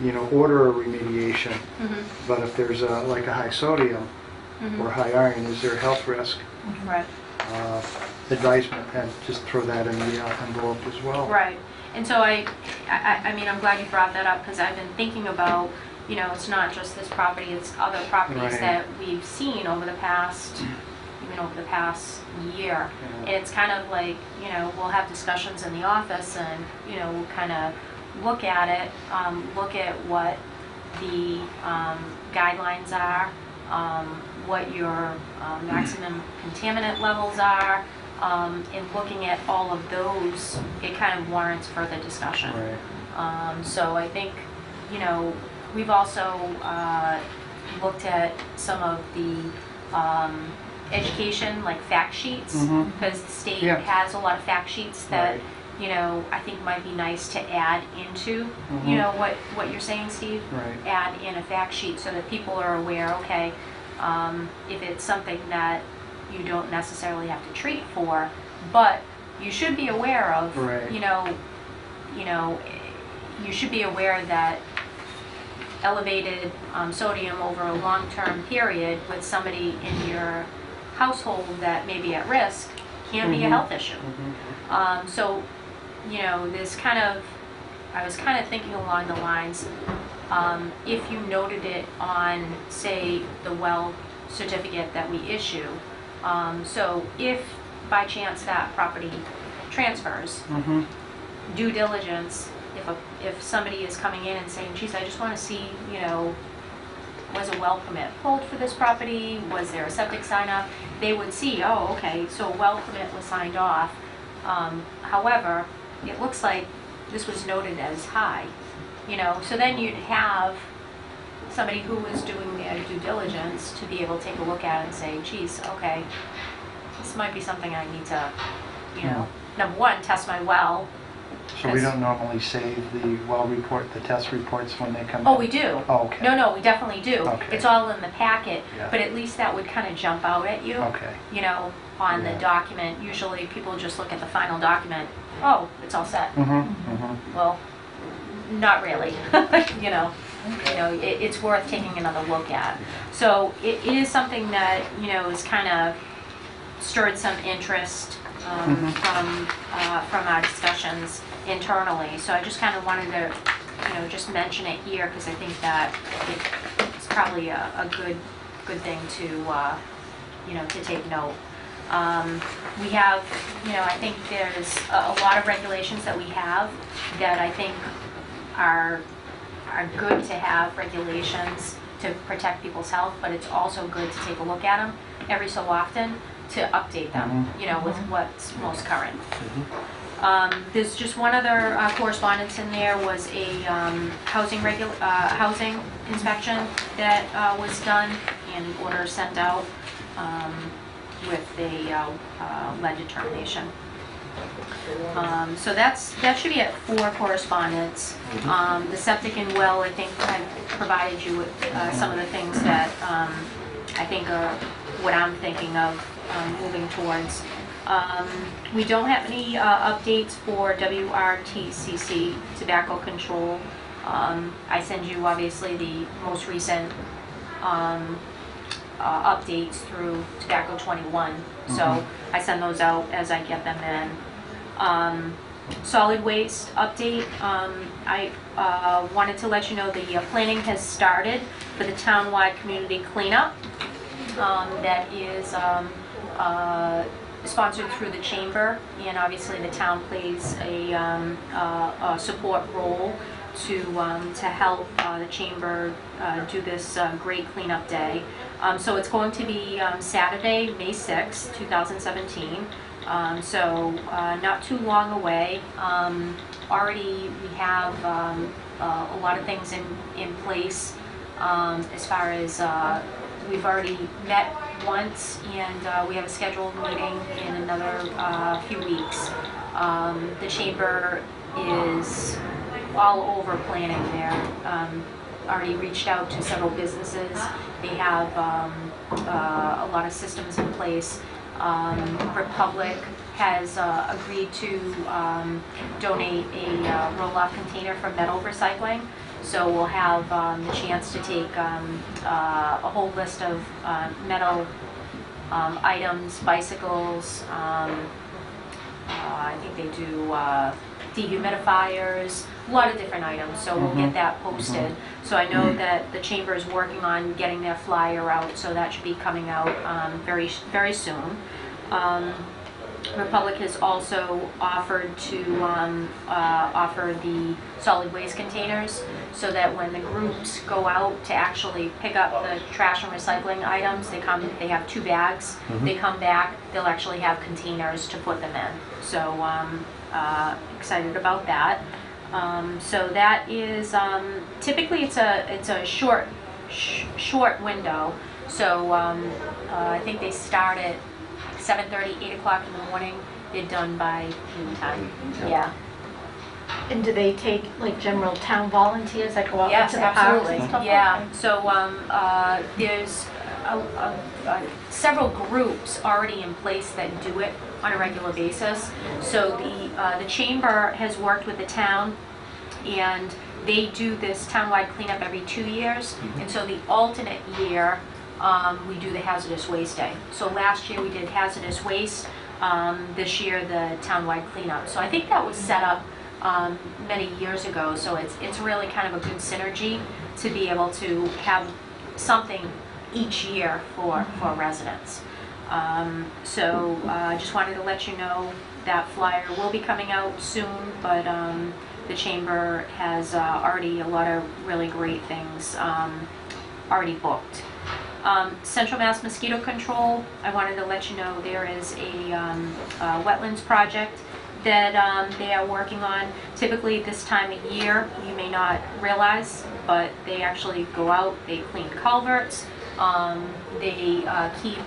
you know, order a remediation, Mm-hmm. but if there's like a high sodium Mm-hmm. or high iron, is there a health risk? Right. Advisement, and just throw that in the envelope as well. Right. And so I mean, I'm glad you brought that up because I've been thinking about, you know, it's not just this property, it's other properties Right. that we've seen over the past, even over the past year. And it's kind of like, you know, we'll have discussions in the office and, you know, we'll kind of look at it, look at what the guidelines are, what your maximum contaminant levels are, and looking at all of those, it kind of warrants further discussion. Right. So I think, you know, we've also looked at some of the education, like fact sheets, Mhm. because the state Yeah. has a lot of fact sheets that, Right. you know, I think might be nice to add into, Mhm. you know, what you're saying, Steve? Right. Add in a fact sheet so that people are aware, okay, if it's something that you don't necessarily have to treat for, but you should be aware of, Right. you know, you should be aware that elevated sodium over a long-term period with somebody in your household that may be at risk can be a Mhm. health issue. Mhm. So, you know, there's kind of, I was kind of thinking along the lines, if you noted it on, say, the well certificate that we issue, so if by chance that property transfers, Mhm. due diligence, if somebody is coming in and saying, geez, I just want to see, you know, was a well permit pulled for this property? Was there a septic sign up? They would see, oh, okay, so a well permit was signed off. However, it looks like this was noted as high, you know, so then you'd have somebody who was doing their due diligence to be able to take a look at it and say, geez, okay, this might be something I need to, you know, number one, test my well. So we 'cause- don't normally save the well report, the test reports when they come in? Oh, we do. Oh, okay. No, we definitely do. Okay. It's all in the packet, Yeah. but at least that would kind of jump out at you, Okay. you know, on the Yeah. document. Usually people just look at the final document, oh, it's all set. Mm-hmm, mm-hmm. Well, not really, you know. It's worth taking another look at. So it is something that, you know, has kind of stirred some interest from our discussions internally. So I just kind of wanted to, you know, just mention it here because I think that it's probably a good thing to, you know, to take note. We have, you know, I think there's a lot of regulations that we have that I think are good to have regulations to protect people's health, but it's also good to take a look at them every so often to update them, you know, with what's most current. There's just one other correspondence in there was a housing inspection that was done and an order sent out with a lead determination. So that should be at 4 correspondence. The septic and well, I think I provided you with some of the things that I think are what I'm thinking of moving towards. We don't have any updates for WRTCC, tobacco control. I send you obviously the most recent updates through Tobacco 21. So I send those out as I get them in. Solid waste update. I wanted to let you know the planning has started for the townwide community cleanup. That is sponsored through the chamber, and obviously the town plays a support role to help the chamber do this great cleanup day. So it's going to be Saturday, May 6th, 2017. So not too long away. Already we have a lot of things in place as far as we've already met once, and we have a scheduled meeting in another few weeks. The chamber is all over planning there. Already reached out to several businesses. They have a lot of systems in place. Republic has agreed to donate a roll-off container for metal recycling. So we'll have the chance to take a whole list of metal items, bicycles, I think they do dehumidifiers, a lot of different items, so we'll get that posted. So I know that the chamber is working on getting their flyer out, so that should be coming out very, very soon. Republic has also offered to offer the solid waste containers, so that when the groups go out to actually pick up the trash and recycling items, they have 2 bags. They come back, they'll actually have containers to put them in. So excited about that. So that is typically it's a short window. So I think they start at 7:30, 8 o'clock in the morning. They're done by noontime. Yeah. And do they take like general town volunteers that go out Yes, into the parks absolutely. and stuff? Yeah. So there's several groups already in place that do it on a regular basis. So the chamber has worked with the town, and they do this townwide cleanup every 2 years. And so the alternate year, we do the hazardous waste day. So last year we did hazardous waste. This year the townwide cleanup. So I think that was set up many years ago. So it's really kind of a good synergy to be able to have something each year for residents. So just wanted to let you know that flyer will be coming out soon, but the chamber has already a lot of really great things already booked. Central Mass Mosquito Control, I wanted to let you know there is a wetlands project that they are working on. Typically this time of year, you may not realize, but they actually go out, they clean culverts, they keep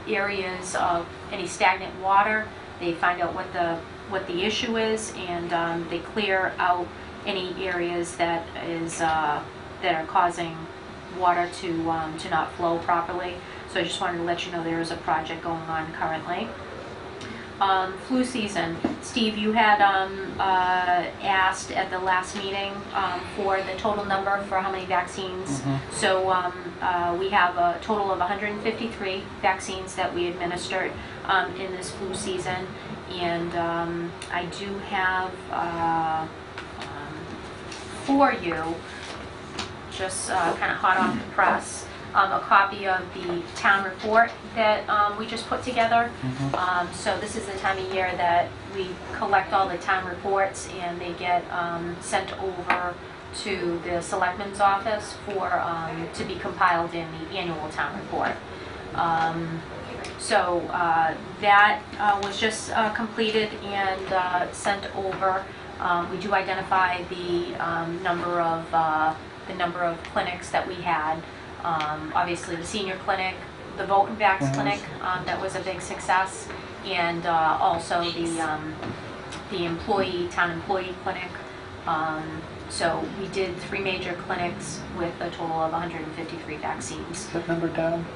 areas of any stagnant water, they find out what the issue is, and they clear out any areas that are causing water to not flow properly. So I just wanted to let you know there is a project going on currently. Flu season. Steve, you had asked at the last meeting for the total number for how many vaccines. So we have a total of 153 vaccines that we administered in this flu season. And I do have for you, just kind of hot off the press, a copy of the town report that we just put together. So this is the time of year that we collect all the town reports, and they get sent over to the selectman's office for to be compiled in the annual town report. So that was just completed and sent over. We do identify the number of clinics that we had. Obviously the senior clinic, the Vote and Vax clinic, that was a big success, and also the town employee clinic. So we did 3 major clinics with a total of 153 vaccines. Is that number down?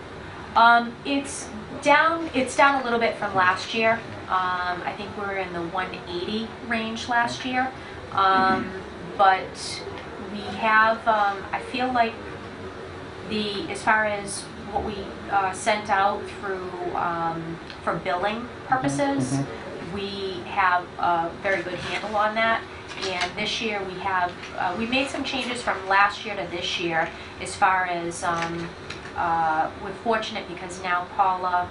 It's down a little bit from last year. I think we were in the 180 range last year. But we have, I feel like as far as what we sent out through for billing purposes, we have a very good handle on that. And this year we made some changes from last year to this year as far as we're fortunate because now Paula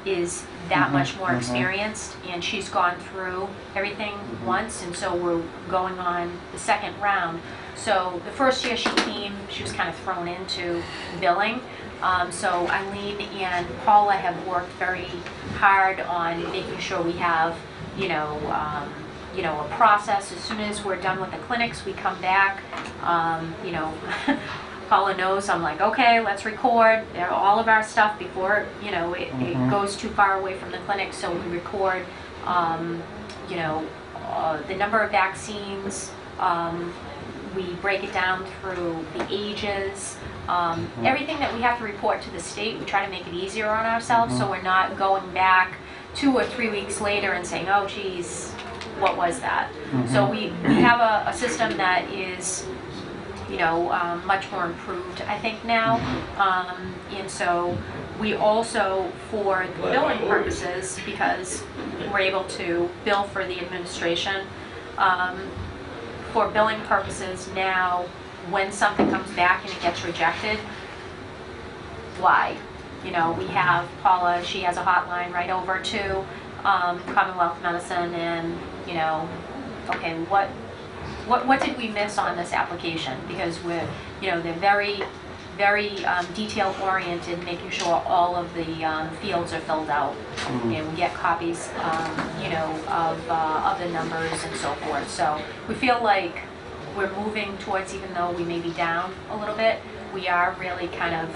is that much more experienced, and she's gone through everything once, and so we're going on the second round. So the first year she came, she was kind of thrown into billing. So Eileen and Paula have worked very hard on making sure we have, a process. As soon as we're done with the clinics, we come back, Paula knows I'm like, okay, let's record all of our stuff before, it goes too far away from the clinic. So we record, the number of vaccines. We break it down through the ages. Everything that we have to report to the state, we try to make it easier on ourselves, so we're not going back 2 or 3 weeks later and saying, oh, geez, what was that? So we have a system that is, much more improved, I think, now. And so we also, for the billing purposes, because we're able to bill for the administration, for billing purposes now, when something comes back and it gets rejected, why? We have Paula, she has a hotline right over to Commonwealth Medicine, and, okay, what did we miss on this application? Because we're, they're very, very detail oriented, making sure all of the fields are filled out. And we get copies, of the numbers and so forth. So we feel like we're moving towards, even though we may be down a little bit, we are really kind of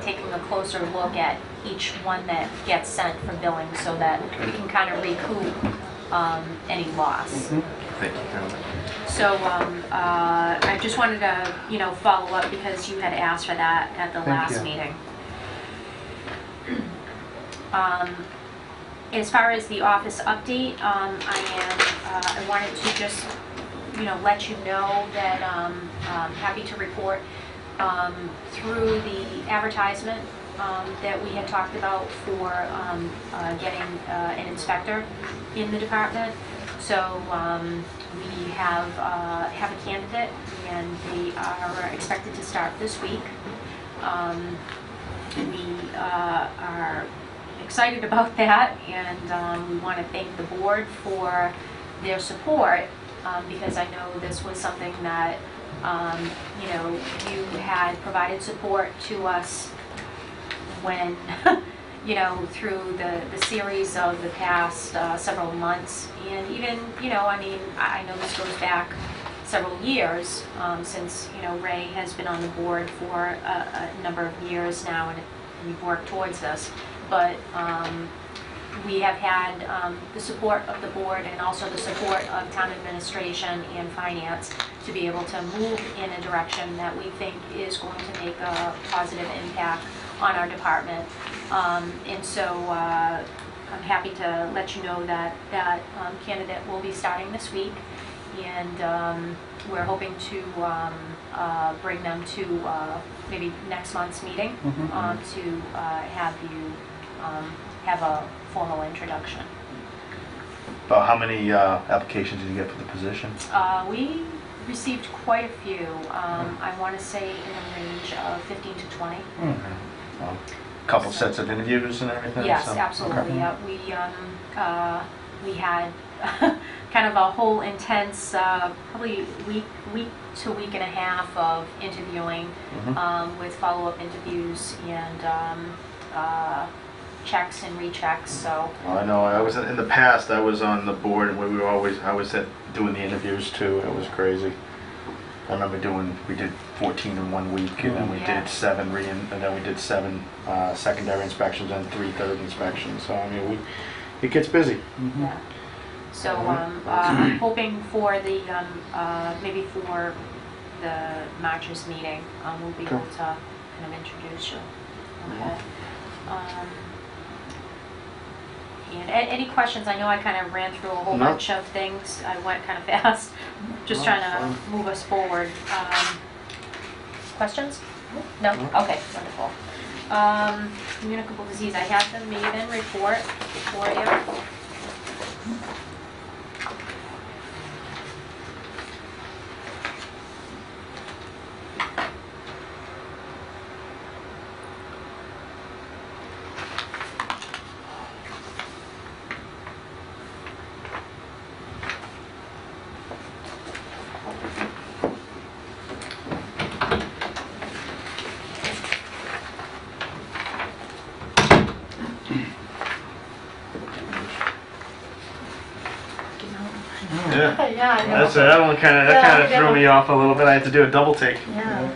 taking a closer look at each one that gets sent for billing, so that we can kind of recoup any loss. Thank you, Carolyn. So I just wanted to, follow up because you had asked for that at the last meeting. As far as the office update, I wanted to just, let you know that I'm happy to report through the advertisement that we had talked about for getting an inspector in the department. So we have a candidate, and they are expected to start this week. We are excited about that, and we want to thank the board for their support, because I know this was something that you had provided support to us when through the series of the past several months, and even, I know this goes back several years, since, Ray has been on the board for a number of years now, and we've worked towards this, but we have had the support of the board and also the support of town administration and finance to be able to move in a direction that we think is going to make a positive impact on our department. And so I'm happy to let you know that that candidate will be starting this week, and we're hoping to bring them to maybe next month's meeting to have you have a formal introduction. About how many applications did you get for the position? We received quite a few. I want to say in the range of 15 to 20. Well, couple sets of interviews and everything? Yes, so, absolutely. okay. We had kind of a whole intense, probably week to week and a half of interviewing, with follow-up interviews and checks and rechecks. So Well, I know. I was in the past. I was on the board, and I was doing the interviews too. It was crazy. I remember we did 14 in 1 week, and then we did 7 and then we did 7 secondary inspections and 3 third inspections. So I mean, it gets busy. yeah. So I'm hoping for the maybe for the March's meeting, we'll be able to kind of introduce you. Okay. And any questions? I know I kind of ran through a whole bunch of things. I went kind of fast. Just trying to move us forward. Questions? No? Okay, wonderful. Communicable disease. I have the Maven report for you. Yeah. Yeah, I know. That one kind of Yeah, threw that me off a little bit. I had to do a double take. Yeah,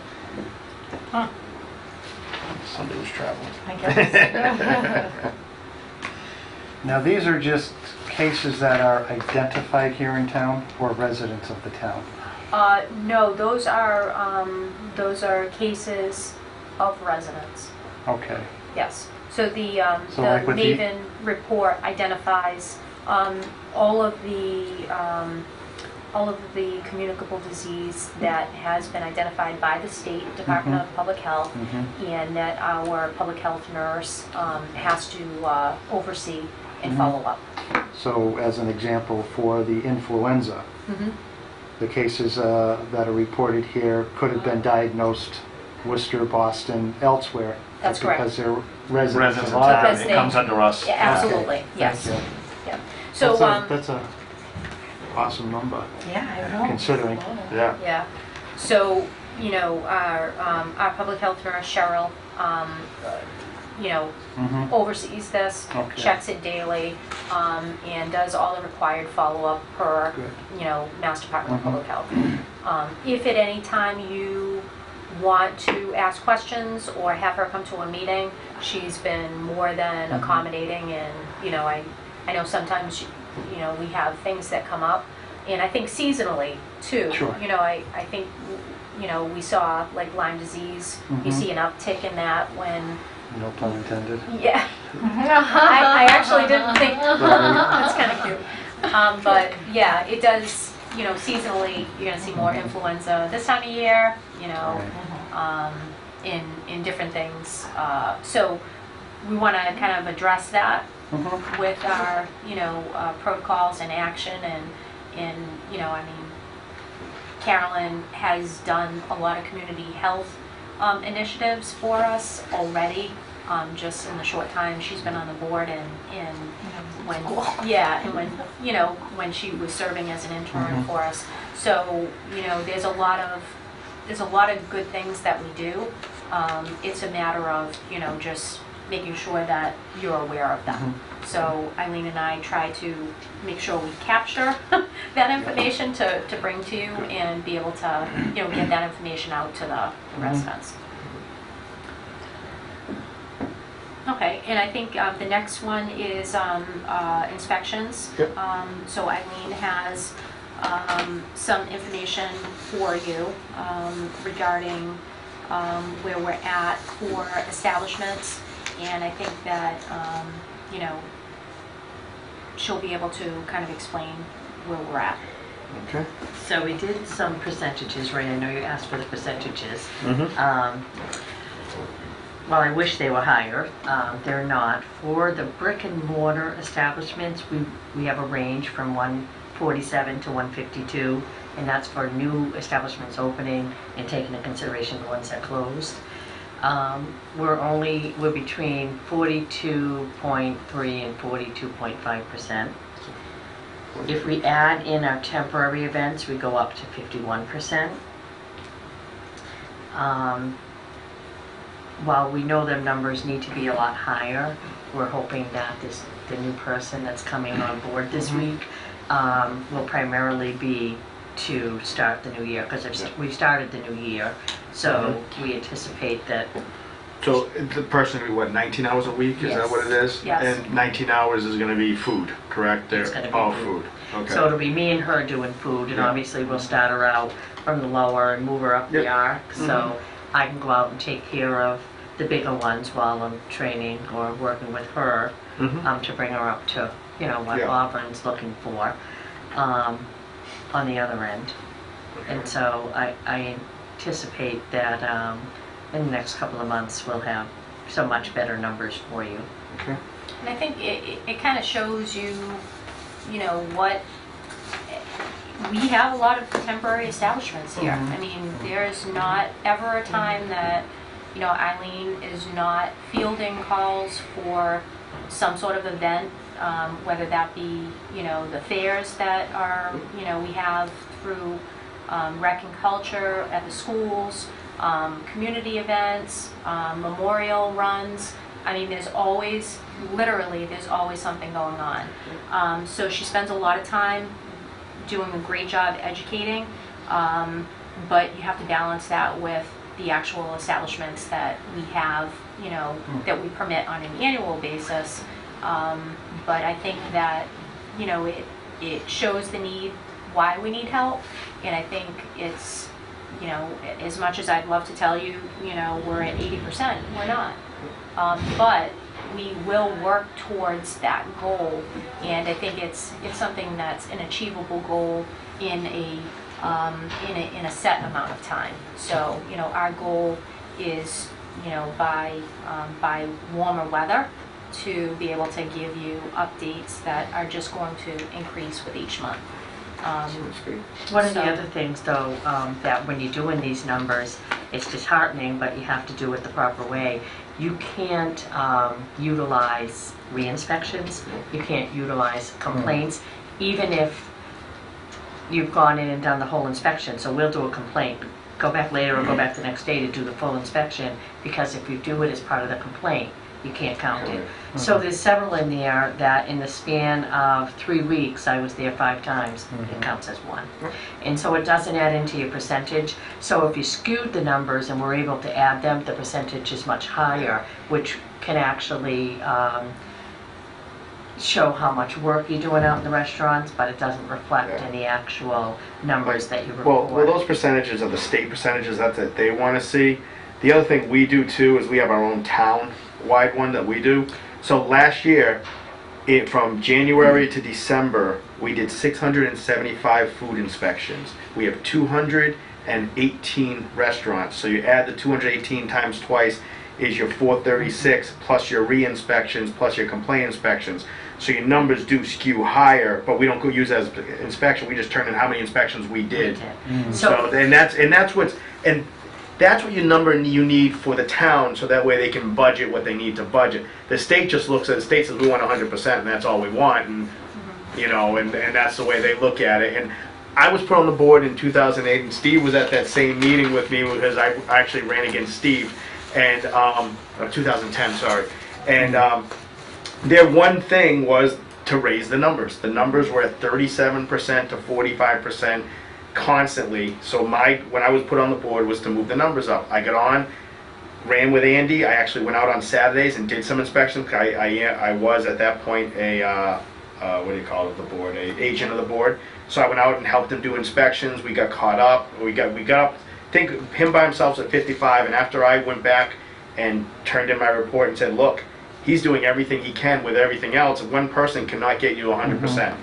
Somebody was traveling. I guess. Now, these are just cases that are identified here in town or residents of the town? No, those are cases of residents. Okay. Yes. So the So like with the- Maven report identifies all of the communicable disease that has been identified by the State Department of Public Health, and that our public health nurse has to oversee and follow up. So as an example, for the influenza, the cases that are reported here could have been diagnosed Worcester, Boston, elsewhere. That's but correct. Because they're residents Residents of of our town. Because It they- comes under us. Yeah, absolutely. Yes. Thank you. Yeah. So That's a awesome number, Yeah, I know. considering. Yeah. yeah. So our public health nurse Cheryl, Mhm. oversees this, Okay. checks it daily, and does all the required follow-up per, Good. Mass Department of Mhm. Public Health. If at any time you want to ask questions or have her come to a meeting, she's been more than Mhm. accommodating, and, I know sometimes, we have things that come up, and I think seasonally, too. Sure. I think, we saw, like, Lyme disease, you Mhm. see an uptick in that when, No pun intended. yeah. I actually didn't think, that's kind of cute. But yeah, it does, seasonally, you're gonna see more influenza this time of year, in different things. So we wanna kind of address that Mhm. with our, protocols and action, and, Carolyn has done a lot of community health initiatives for us already, just in the short time she's been on the board, and when she was serving as an intern Mhm. for us. So, there's a lot of good things that we do. It's a matter of, just making sure that you're aware of them. So Eileen and I try to make sure we capture that information to bring to you, and be able to, get that information out to the residents. Okay, and I think the next one is inspections. Yep. So Eileen has some information for you regarding where we're at for establishments, and I think that, she'll be able to kind of explain where we're at. Okay. So we did some percentages, Ray. I know you asked for the percentages. Well, I wish they were higher. They're not. For the brick and mortar establishments, we have a range from 147 to 152, and that's for new establishments opening and taking into consideration the ones that closed. We're between 42.3 and 42.5%. If we add in our temporary events, we go up to 51%. While we know their numbers need to be a lot higher, we're hoping that the new person that's coming on board this week will primarily be to start the new year, because we started the new year, so we anticipate that. So the person will be, what, 19 hours a week? Is that Yes. what it is? Yes. And 19 hours is going to be food, correct? It's gonna be all food. food. Okay. So it'll be me and her doing food, and Yeah. obviously we'll start her out from the lower and move her up the Yep. arc, so I can go out and take care of the bigger ones while I'm training or working with her, to bring her up to, what Yeah. Auburn's looking for, on the other end. And so I anticipate that, in the next couple of months, we'll have so much better numbers for you. Okay. And I think it kind of shows you, what, we have a lot of temporary establishments here. I mean, there's not ever a time that, Eileen is not fielding calls for some sort of event, whether that be, the fairs that are, we have through rec and culture at the schools, community events, memorial runs. I mean, there's always something going on. So she spends a lot of time doing a great job educating, but you have to balance that with the actual establishments that we have, that we permit on an annual basis. But I think that, it shows the need, why we need help, and I think it's, as much as I'd love to tell you, we're at 80%, we're not. But we will work towards that goal, and I think it's something that's an achievable goal in a set amount of time. So, our goal is, by warmer weather, to be able to give you updates that are just going to increase with each month. One of the So- other things, though, that when you're doing these numbers, it's disheartening, but you have to do it the proper way. You can't utilize re-inspections, you can't utilize complaints, even if you've gone in and done the whole inspection. So we'll do a complaint, go back later or go back the next day to do the full inspection, because if you do it as part of the complaint, you can't count it. So there's several in there that in the span of 3 weeks, I was there 5 times, it counts as one. And so it doesn't add into your percentage. So if you skewed the numbers and were able to add them, the percentage is much higher, which can actually show how much work you're doing out in the restaurants, but it doesn't reflect Yeah. in the actual numbers that you report. Well, those percentages are the state percentages that they want to see. The other thing we do too is we have our own town-wide one that we do. So last year, from January to December, we did 675 food inspections. We have 218 restaurants. So you add the 218 times twice is your 436 plus your re-inspections plus your complaint inspections. So your numbers do skew higher, but we don't go use it as inspection. We just turn in how many inspections we did. So that's what your number you need for the town, so that way they can budget what they need to budget. The state just looks at, the state says we want 100% and that's all we want, and and that's the way they look at it. And I was put on the board in 2008, and Steve was at that same meeting with me, because I actually ran against Steve, and 2010, sorry. And their one thing was to raise the numbers. The numbers were at 37% to 45%. Constantly. So when I was put on the board was to move the numbers up. I got on, ran with Andy. I actually went out on Saturdays and did some inspections. I was at that point a what do you call it, the board, a agent of the board. So I went out and helped him do inspections. We got caught up. We got up. I think him by himself at 55. And after I went back and turned in my report and said, look, he's doing everything he can with everything else. One person cannot get you 100%.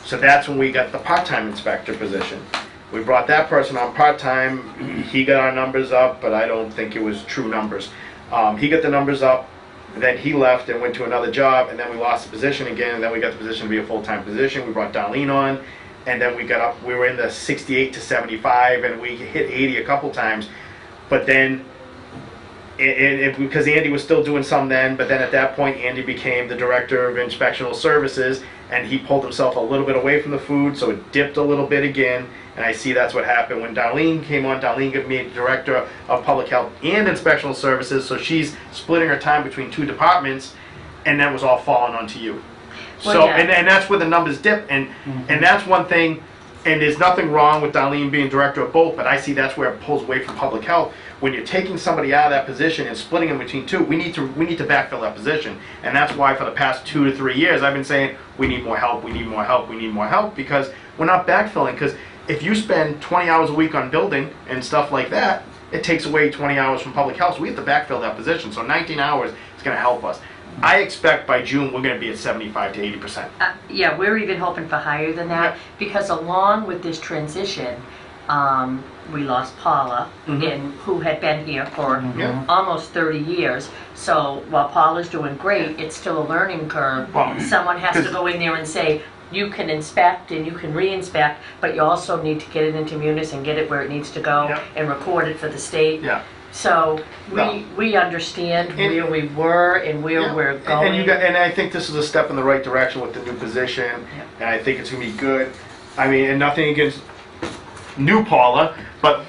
So that's when we got the part-time inspector position. We brought that person on part-time. He got our numbers up, but I don't think it was true numbers. He got the numbers up, then he left and went to another job, and then we lost the position again, and then we got the position to be a full-time position. We brought Darlene on, and then we got up, we were in the 68 to 75, and we hit 80 a couple times. But then, because Andy was still doing some then, but then at that point, Andy became the director of inspectional services, and he pulled himself a little bit away from the food, so it dipped a little bit again. And I see that's what happened when Darlene came on. Darlene gave me director of public health and inspectional services, so she's splitting her time between 2 departments, and that was all falling onto you. Well, So, yeah. and that's where the numbers dip, and that's one thing. And there's nothing wrong with Darlene being director of both, but I see that's where it pulls away from public health. When you're taking somebody out of that position and splitting them between 2, we need to backfill that position. And that's why for the past 2 to 3 years I've been saying we need more help, we need more help, we need more help, because we're not backfilling. Because if you spend 20 hours a week on building and stuff like that, it takes away 20 hours from public health. So we have to backfill that position. So 19 hours is going to help us. I expect by June we're going to be at 75 to 80%. Yeah, we're even hoping for higher than that, Yeah. because along with this transition, we lost Paula, who had been here for Yeah. almost 30 years. So while Paula's doing great, it's still a learning curve. Well, Someone has to 'cause- go in there and say, you can inspect and you can re-inspect, but you also need to get it into Munis and get it where it needs to go Yeah. and record it for the state. Yeah. So No. we understand And- where we were and where Yeah. we're going. And I think this is a step in the right direction with the new position, and I think it's going to be good. I mean, and nothing against new Paula, but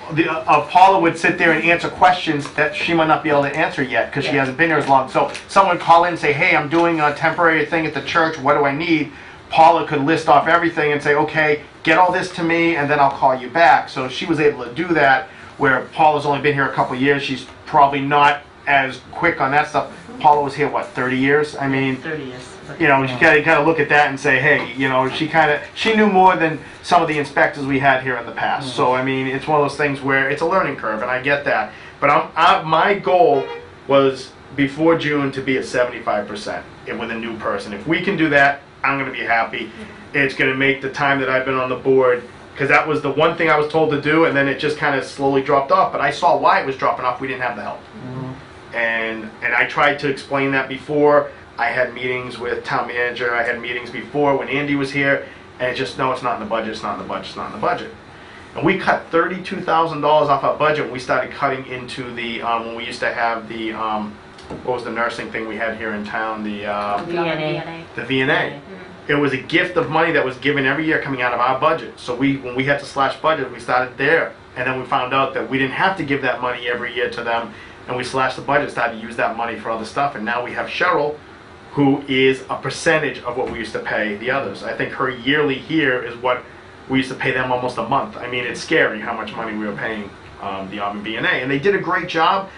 Paula would sit there and answer questions that she might not be able to answer yet because she Yeah. hasn't been here as long. So someone would call in and say, hey, I'm doing a temporary thing at the church, what do I need? Paula could list off everything and say, okay, get all this to me and then I'll call you back. So she was able to do that, where Paula's only been here a couple years. She's probably not as quick on that stuff. Paula was here, what, 30 years? I mean, 30 years. you know, you gotta look at that and say, hey, you know, she knew more than some of the inspectors we had here in the past. So I mean, it's one of those things where it's a learning curve, and I get that. But my goal was before June to be at 75% with a new person. If we can do that, I'm gonna be happy. It's gonna make the time that I've been on the board, because that was the one thing I was told to do, and then it just kind of slowly dropped off. But I saw why it was dropping off. We didn't have the help. And I tried to explain that before. I had meetings with town manager. I had meetings before when Andy was here, and it's just, no, it's not in the budget. It's not in the budget. It's not in the budget. And we cut $32,000 off our budget when we started cutting into the when we used to have the what was the nursing thing we had here in town, the VNA. the VNA. It was a gift of money that was given every year coming out of our budget. So when we had to slash budget, we started there, and then we found out that we didn't have to give that money every year to them, and we slashed the budget, started to use that money for other stuff, and now we have Cheryl, who is a percentage of what we used to pay the others. I think her yearly here is what we used to pay them almost a month. I mean, it's scary how much money we were paying the Auburn VNA, and they did a great job,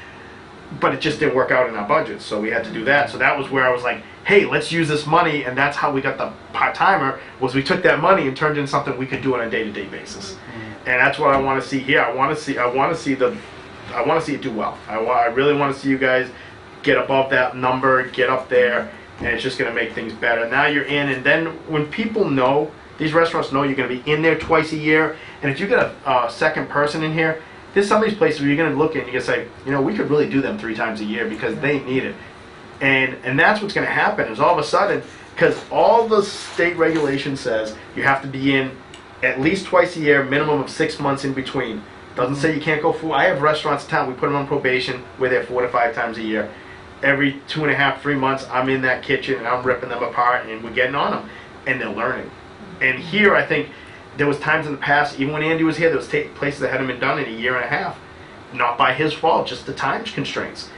but it just didn't work out in our budget, so we had to do that. So that was where I was like, hey, let's use this money, and that's how we got the part-timer, was we took that money and turned it into something we could do on a day-to-day basis. And that's what I want to see here. I want to see it do well. I really want to see you guys get above that number, get up there, and it's just going to make things better. Now you're in, and then when people know, these restaurants know you're going to be in there twice a year, and if you get a second person in here, there's some of these places where you're going to look at and you're going to say, you know, we could really do them 3 times a year because they need it. And that's what's going to happen is all of a sudden, because all the state regulation says you have to be in at least twice a year, minimum of 6 months in between. Doesn't say you can't go full. I have restaurants in town, we put them on probation, we're there 4 to 5 times a year. Every 2.5, 3 months, I'm in that kitchen and I'm ripping them apart and we're getting on them. And they're learning. And here, I think, there was times in the past, even when Andy was here, there was places that hadn't been done in a year and a half. Not by his fault, just the time constraints.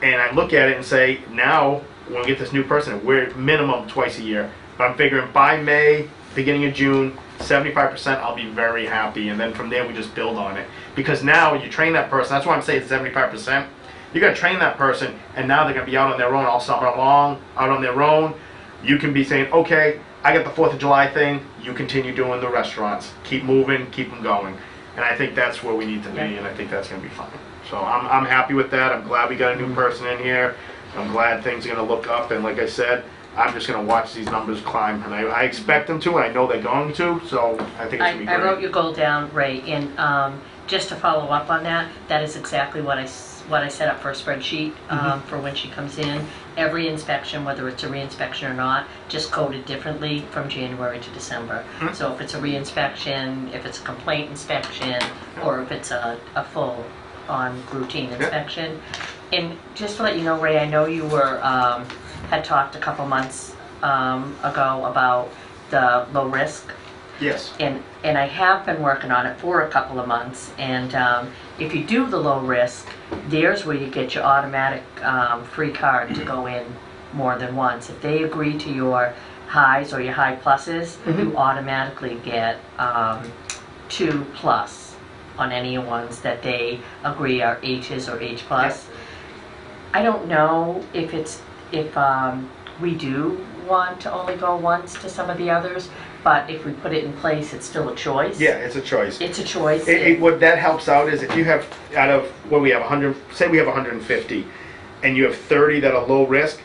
And I look at it and say, now, when we get this new person, we're at minimum twice a year. But I'm figuring by May, beginning of June, 75%, I'll be very happy. And then from there, we just build on it. Because now, you train that person, that's why I'm saying it's 75%. You got to train that person, and now they're going to be out on their own all summer long, out on their own. You can be saying, okay, I got the 4th of July thing, you continue doing the restaurants. Keep moving, keep them going. And I think that's where we need to be, and I think that's going to be fine. So I'm happy with that. I'm glad we got a new person in here. I'm glad things are going to look up, and like I said, I'm just going to watch these numbers climb, and I expect them to, and I know they're going to, so I think it's going to be great. I wrote your goal down, Ray, and just to follow up on that, that is exactly what I set up for a spreadsheet for when she comes in. Every inspection, whether it's a re-inspection or not, just coded differently from January to December. So if it's a re-inspection, if it's a complaint inspection, or if it's a full-on routine inspection. And just to let you know, Ray, I know you were had talked a couple months ago about the low risk. Yes. And I have been working on it for a couple of months, and if you do the low risk, there's where you get your automatic free card to go in more than once. If they agree to your highs or your high pluses, you automatically get 2+ on any ones that they agree are H's or H+. Yep. I don't know if we do want to only go once to some of the others, but if we put it in place, it's still a choice. Yeah, it's a choice. It's a choice. What that helps out is if you have, out of what we have, 100, say we have 150, and you have 30 that are low risk,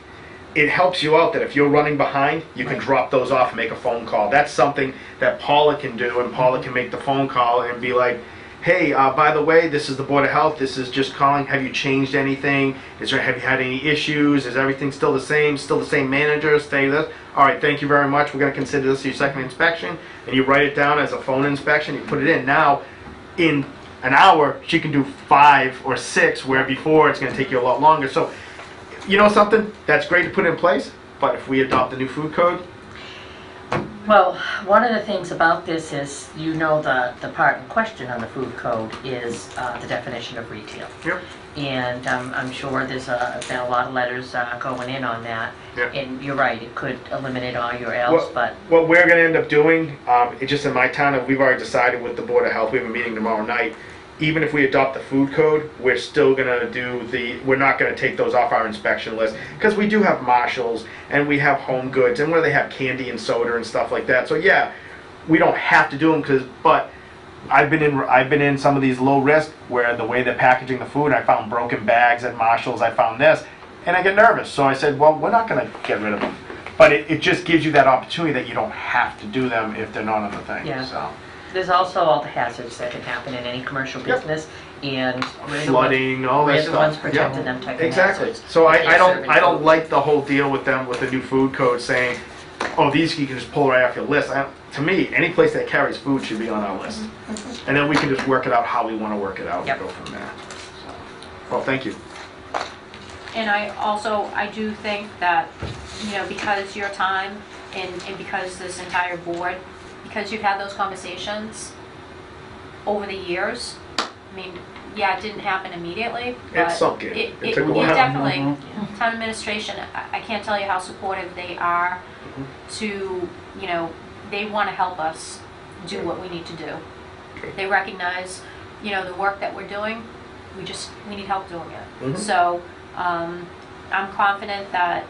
it helps you out that if you're running behind, you can drop those off and make a phone call. That's something that Paula can do, and Paula can make the phone call and be like, hey, by the way, this is the Board of Health, this is just calling, have you changed anything? Have you had any issues? Is everything still the same manager, stay this? All right, thank you very much, we're gonna consider this your second inspection, and you write it down as a phone inspection, you put it in. Now, in an hour, she can do 5 or 6, where before it's gonna take you a lot longer. So, you know something, that's great to put in place, but if we adopt the new food code, Well, one of the things about this is, you know, the part in question on the food code is the definition of retail. Yep. And I'm sure there's been a lot of letters going in on that. Yeah. And you're right, it could eliminate all your Ls, but What we're gonna end up doing, it just in my town, and we've already decided with the Board of Health, we have a meeting tomorrow night. Even if we adopt the food code, we're still gonna we're not gonna take those off our inspection list. Because we do have Marshalls, and we have Home Goods, and where they have candy and soda and stuff like that. So yeah, we don't have to do them, but I've been in some of these low risk where the way they're packaging the food, I found broken bags at Marshalls, I found this, and I get nervous. So I said, well, we're not gonna get rid of them. But it just gives you that opportunity that you don't have to do them if they're not on the thing, Yeah. so. there's also all the hazards that can happen in any commercial Yep. business, and Flooding, all that we're stuff. the ones Yep. protecting them type of Exactly. hazards. So I Can't serve don't in like the whole deal with them with the new food code saying, oh, these you can just pull right off your list. To me, any place that carries food should be on our list. And then we can just work it out how we want to work it out Yep. and go from there. So, well, thank you. And I do think that, because your time and because this entire board, because you've had those conversations over the years, I mean, yeah, it didn't happen immediately, but It sunk in. It took a while. definitely, town administration, I can't tell you how supportive they are to, they want to help us do what we need to do. They recognize, the work that we're doing, we need help doing it. Mhm. So, I'm confident that,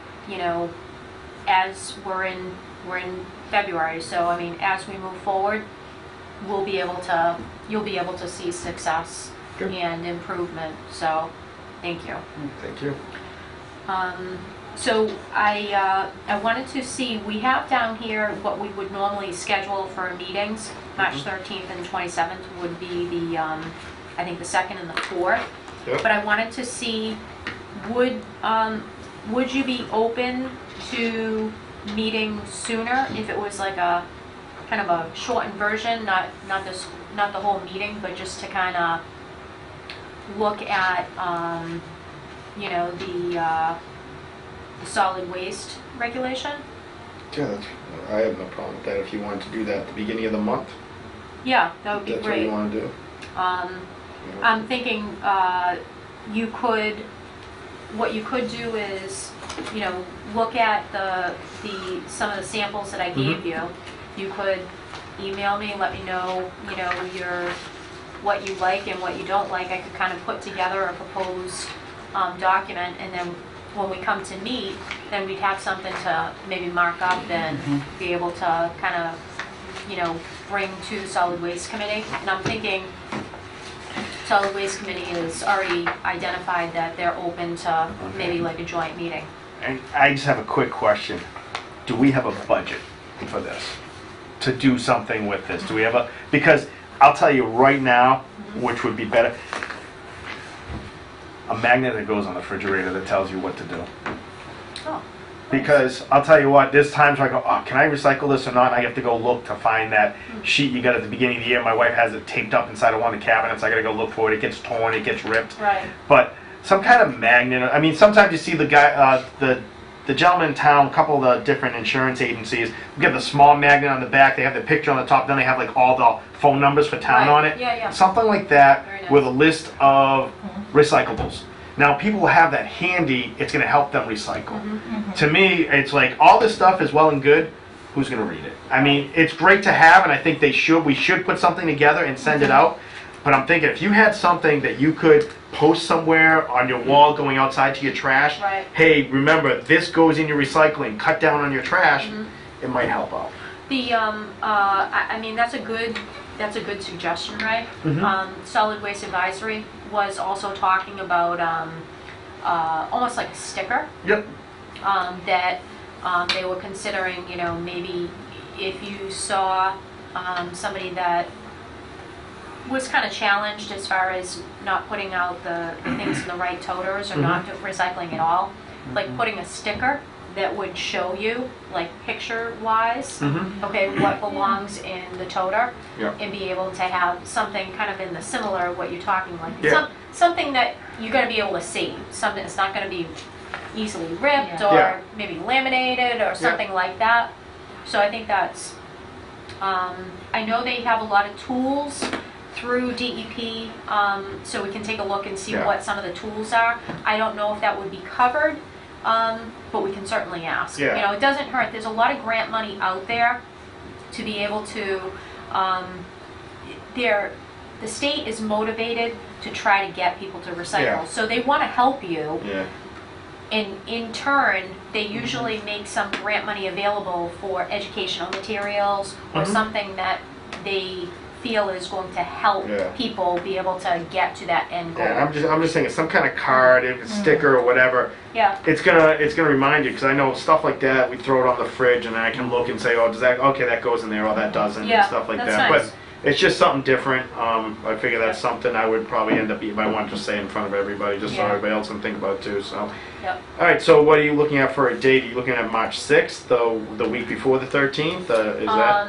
as we're in February, so I mean, as we move forward, you'll be able to see success Good. and improvement, so, thank you. Thank you. So I wanted to see, we have down here what we would normally schedule for meetings. March 13th and 27th would be the, I think the 2nd and the 4th. Yep. But I wanted to see, would you be open to meeting sooner if it was like a kind of a shortened version, not the whole meeting, but just to kind of look at, the solid waste regulation? Yeah, I have no problem with that. If you wanted to do that at the beginning of the month, Yeah, that would be that's what you great. want to do. I'm thinking what you could do is, look at some of the samples that I gave you. You could email me and let me know, what you like and what you don't like. I could kind of put together a proposed document, and then when we come to meet, then we'd have something to maybe mark up and be able to kind of, bring to the Solid Waste Committee. And I'm thinking Solid Waste Committee has already identified that they're open to maybe like a joint meeting. And I just have a quick question. Do we have a budget for this? To do something with this? Do we have because I'll tell you right now, which would be better, a magnet that goes on the refrigerator that tells you what to do. Oh. Because I'll tell you what, there's times where I go, oh, can I recycle this or not? And I have to go look to find that sheet you got at the beginning of the year. My wife has it taped up inside of one of the cabinets. I got to go look for it. It gets torn, it gets ripped. Right. But some kind of magnet. I mean, sometimes you see the guy, the gentleman in town, a couple of the different insurance agencies, get the small magnet on the back. They have the picture on the top. Then they have like all the phone numbers for town Right. on it. Yeah, yeah. Something like that Very nice. with a list of recyclables. Now, people will have that handy. It's going to help them recycle. To me, it's like all this stuff is well and good. Who's going to read it? I mean, it's great to have, and I think we should put something together and send it out. But I'm thinking if you had something that you could post somewhere on your wall going outside to your trash, Right. hey, remember, this goes in your recycling, cut down on your trash, it might help out. The I mean that's a good suggestion, Ray. Solid Waste Advisory was also talking about almost like a sticker Yep. that they were considering. Maybe if you saw somebody that was kind of challenged as far as not putting out the things in the right toters or not recycling at all, like putting a sticker that would show you, like picture-wise, okay, what belongs in the toter, Yeah. and be able to have something kind of in the similar what you're talking like, Yeah. something that you're going to be able to see, something that's not going to be easily ripped Yeah. or Yeah. maybe laminated or something like that. So I think that's, I know they have a lot of tools through DEP, so we can take a look and see Yeah. what some of the tools are. I don't know if that would be covered, but we can certainly ask. Yeah. You know, it doesn't hurt. There's a lot of grant money out there to be able to, the state is motivated to try to get people to recycle. Yeah. So they want to help you. Yeah. And in turn, they usually make some grant money available for educational materials or Mhm. something that they feel is going to help Yeah. people be able to get to that end goal. Yeah, I'm just thinking some kind of card, if it's sticker or whatever. Yeah, It's gonna remind you, because I know stuff like that, we throw it on the fridge and I can look and say, oh, does that, okay, that goes in there, or that doesn't, Yeah, and stuff like that's that. nice. But it's just something different. I figure that's Yeah. something I would probably end up, if I want to just say in front of everybody, just so Yeah. everybody else can think about it too, so. yep. All right, so what are you looking at for a date? Are you looking at March 6th, the week before the 13th? Is that,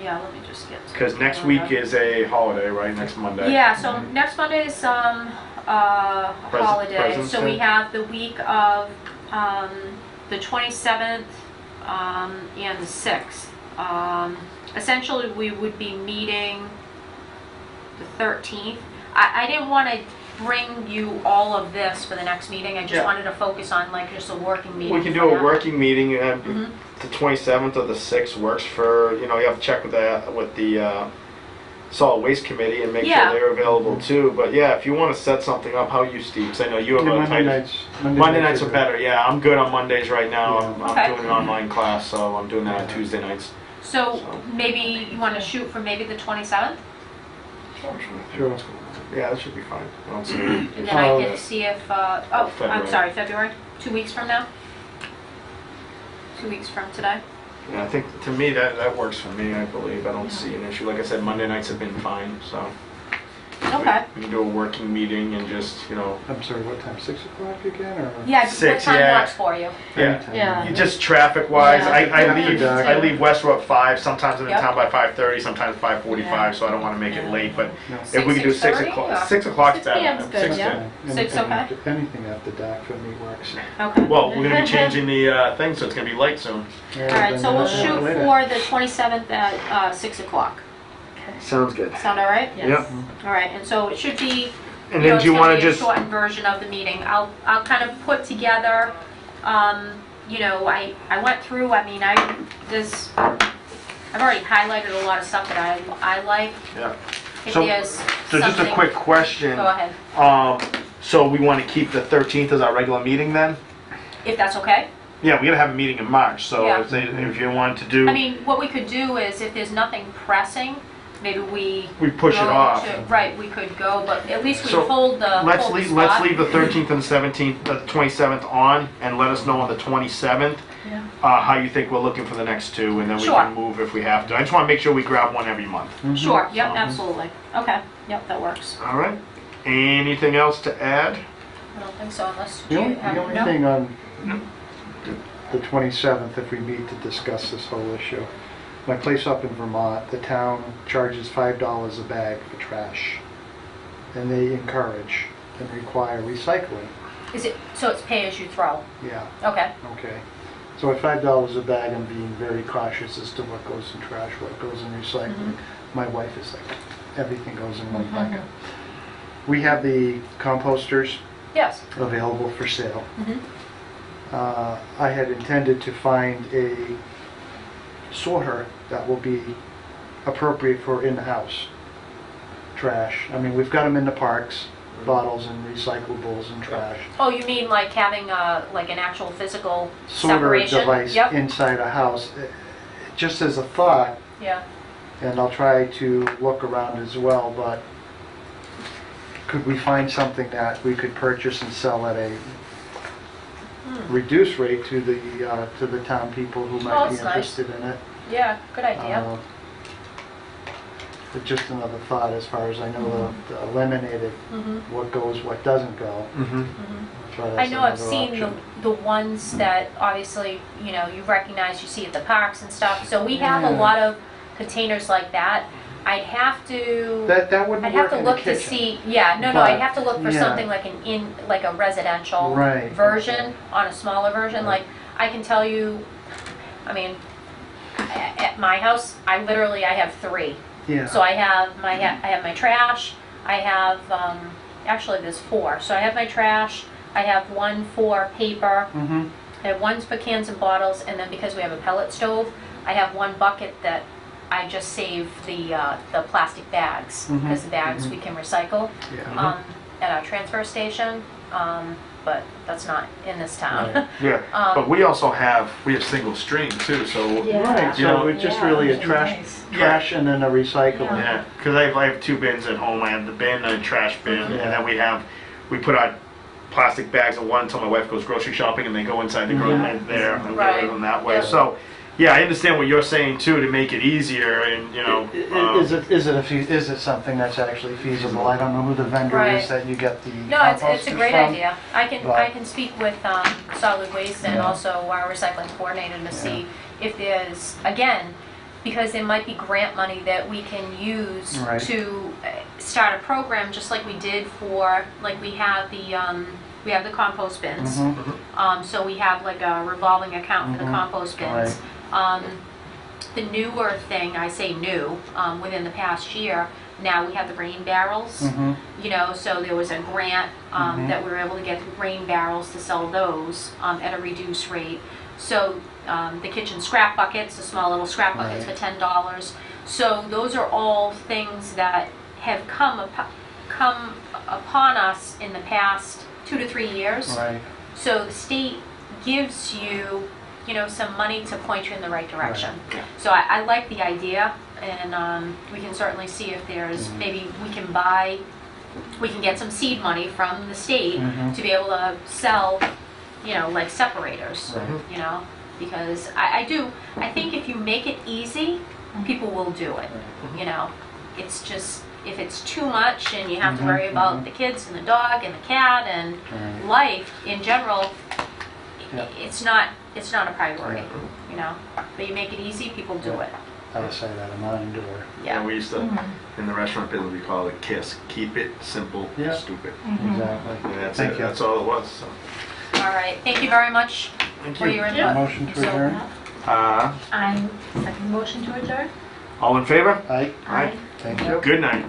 Yeah, let me just get. to because the next calendar. week is a holiday, right, next Monday? Yeah, so next Monday is holiday. President's So we Day? have the week of the 27th and the 6th. Essentially, we would be meeting the 13th. I didn't want to bring you all of this for the next meeting. I just Yeah. wanted to focus on like just a working meeting. We can for do a now. working meeting, Mhm. the 27th or the 6th works for, you have to check with the solid waste committee and make Yeah. sure they're available too. But yeah, if you want to set something up, how are you, Steve? 'Cause I know you have a Monday tight. nights. Monday nights are better, yeah. I'm good on Mondays right now. Yeah. I'm Okay. doing an online class, so I'm doing that on Tuesday nights. So So- maybe you want to shoot for maybe the 27th? Sure. Yeah, that should be fine. I don't see And then I Oh. can see if, I'm February. sorry, February, 2 weeks from now? 2 weeks from today? Yeah, I think, to me, that works for me, I believe. I don't see an issue. Like I said, Monday nights have been fine, so. Okay. We can do a working meeting and just, I'm sorry, what time, 6 o'clock again, or? Yeah, what 6, time yeah. works for you? yeah. Anytime. Yeah. You just traffic-wise, Yeah. I leave Westboro at 5, sometimes I'm in Yep. town by 5:30, sometimes 5:45, so I don't wanna make it late, but No. if we could do 6 6:30 o'clock, or- 6 o'clock's 6 better. p.m.'s good, 6 yeah. good. Six, Anything okay. after- Anything after dark for me works. Okay. Well, we're gonna be changing the thing, so it's gonna be light soon. All right, so we'll shoot for the 27th at 6 o'clock. Sounds good. Sound all right? Yes. Yep. All right, and so it should be, And then do you it's wanna gonna be a just, shortened version of the meeting. I'll kind of put together, I went through, I mean, I've already highlighted a lot of stuff that I like. yeah. If So- there's So just a something- quick question. Go ahead, So we wanna keep the 13th as our regular meeting then? if that's okay. Yeah, we gotta have a meeting in March, so Yeah. if you want to do, I mean, what we could do is if there's nothing pressing, maybe we. we push it go off. to- Right, we could go, but at least we So, hold the Let's hold the let's spot. leave the 13th and the 17th, the 27th on, and let us know on the 27th, Yeah. how you think we're looking for the next two, and then we Sure. can move if we have to. I just wanna make sure we grab one every month. Sure, yep, So- absolutely. Okay, yep, that works. All right? Anything else to add? I don't think so unless The you only, have, the only no? thing on the 27th, if we meet to discuss this whole issue, my place up in Vermont, the town charges $5 a bag for trash. And they encourage and require recycling. Is it, so it's pay as you throw? Yeah, Okay, okay. So at $5 a bag, I'm being very cautious as to what goes in trash, what goes in recycling. My wife is like, everything goes in one bucket. We have the composters yes. available for sale. Mhm. I had intended to find a sorter that will be appropriate for in-the-house trash. I mean, we've got them in the parks, bottles and recyclables and trash. Oh, you mean like having like an actual physical Sorter separation? device Yep, inside a house. Just as a thought, yeah. and I'll try to look around as well, but could we find something that we could purchase and sell at a reduced rate to the town people who Oh, might be that's nice. interested in it? Yeah, good idea. But just another thought, as far as I know, the eliminated, Mhm. what goes, what doesn't go. Mm-hmm. So I that's know I've another seen option. the ones that obviously, you recognize, you see at the parks and stuff. So we have a Yeah. lot of containers like that. I'd have to, That wouldn't I'd have work to in the look to kitchen. see, yeah, no, But, I'd have to look for yeah. something like like a residential Right. version on a smaller version. Right. Like, I can tell you, I mean, at my house, I have 3 Yeah. So I have my trash, I have, actually there's 4. So I have my trash, I have one for paper, Mm-hmm. I have one for cans and bottles, and then because we have a pellet stove, I have one bucket that I just save the plastic bags, Mhm, because the bags we can recycle Yeah. at our transfer station, but that's not in this town. Right. Yeah, Um, but we also have single stream too, so. Yeah. Right, You know, so it's just yeah, really a that's trash, nice. trash and then a recycle. Yeah. Yeah, because I have 2 bins at home. I have the bin and a trash bin, Mm-hmm. Mhm. and then we put our plastic bags in one until my wife goes grocery shopping, and they go inside the grocery there and get rid Right. of them that way. Yeah. So, yeah, I understand what you're saying too, to make it easier, and Is it something that's actually feasible? I don't know who the vendor Right. is that you get the No, it's a composters great from. idea. I can speak with solid waste and Yeah. also our recycling coordinator to see if there's, again, because there might be grant money that we can use Right. to start a program, just like we did for, like we have the compost bins. Mhm. So we have like a revolving account for the Mhm. compost bins. The newer thing, I say new, within the past year, now we have the rain barrels. Mhm. You know, so there was a grant Mhm. that we were able to get rain barrels to sell those at a reduced rate. So the kitchen scrap buckets, the small little scrap buckets Right. for $10. So those are all things that have come upon us in the past 2 to 3 years. Right. So the state gives you, some money to point you in the right direction. Right. So I like the idea, and we can certainly see if there's, maybe we can get some seed money from the state Mhm. to be able to sell, like separators, Right. because I think if you make it easy, people will do it, It's just, if it's too much and you have to worry about the kids and the dog and the cat and Right. life in general, Yeah. it's not a priority, But you make it easy, people do it. Out of sight, out of mind, or, Yeah, Yeah. we used to, in the restaurant business, we call it KISS, keep it simple, Yeah. stupid. exactly. And that's Thank it, you. that's all it was, so. All right. Thank you very much Thank for you. your input. Motion to So- adjourn? I second motion to adjourn. All in favor? Aye, Aye. thank you. Good night.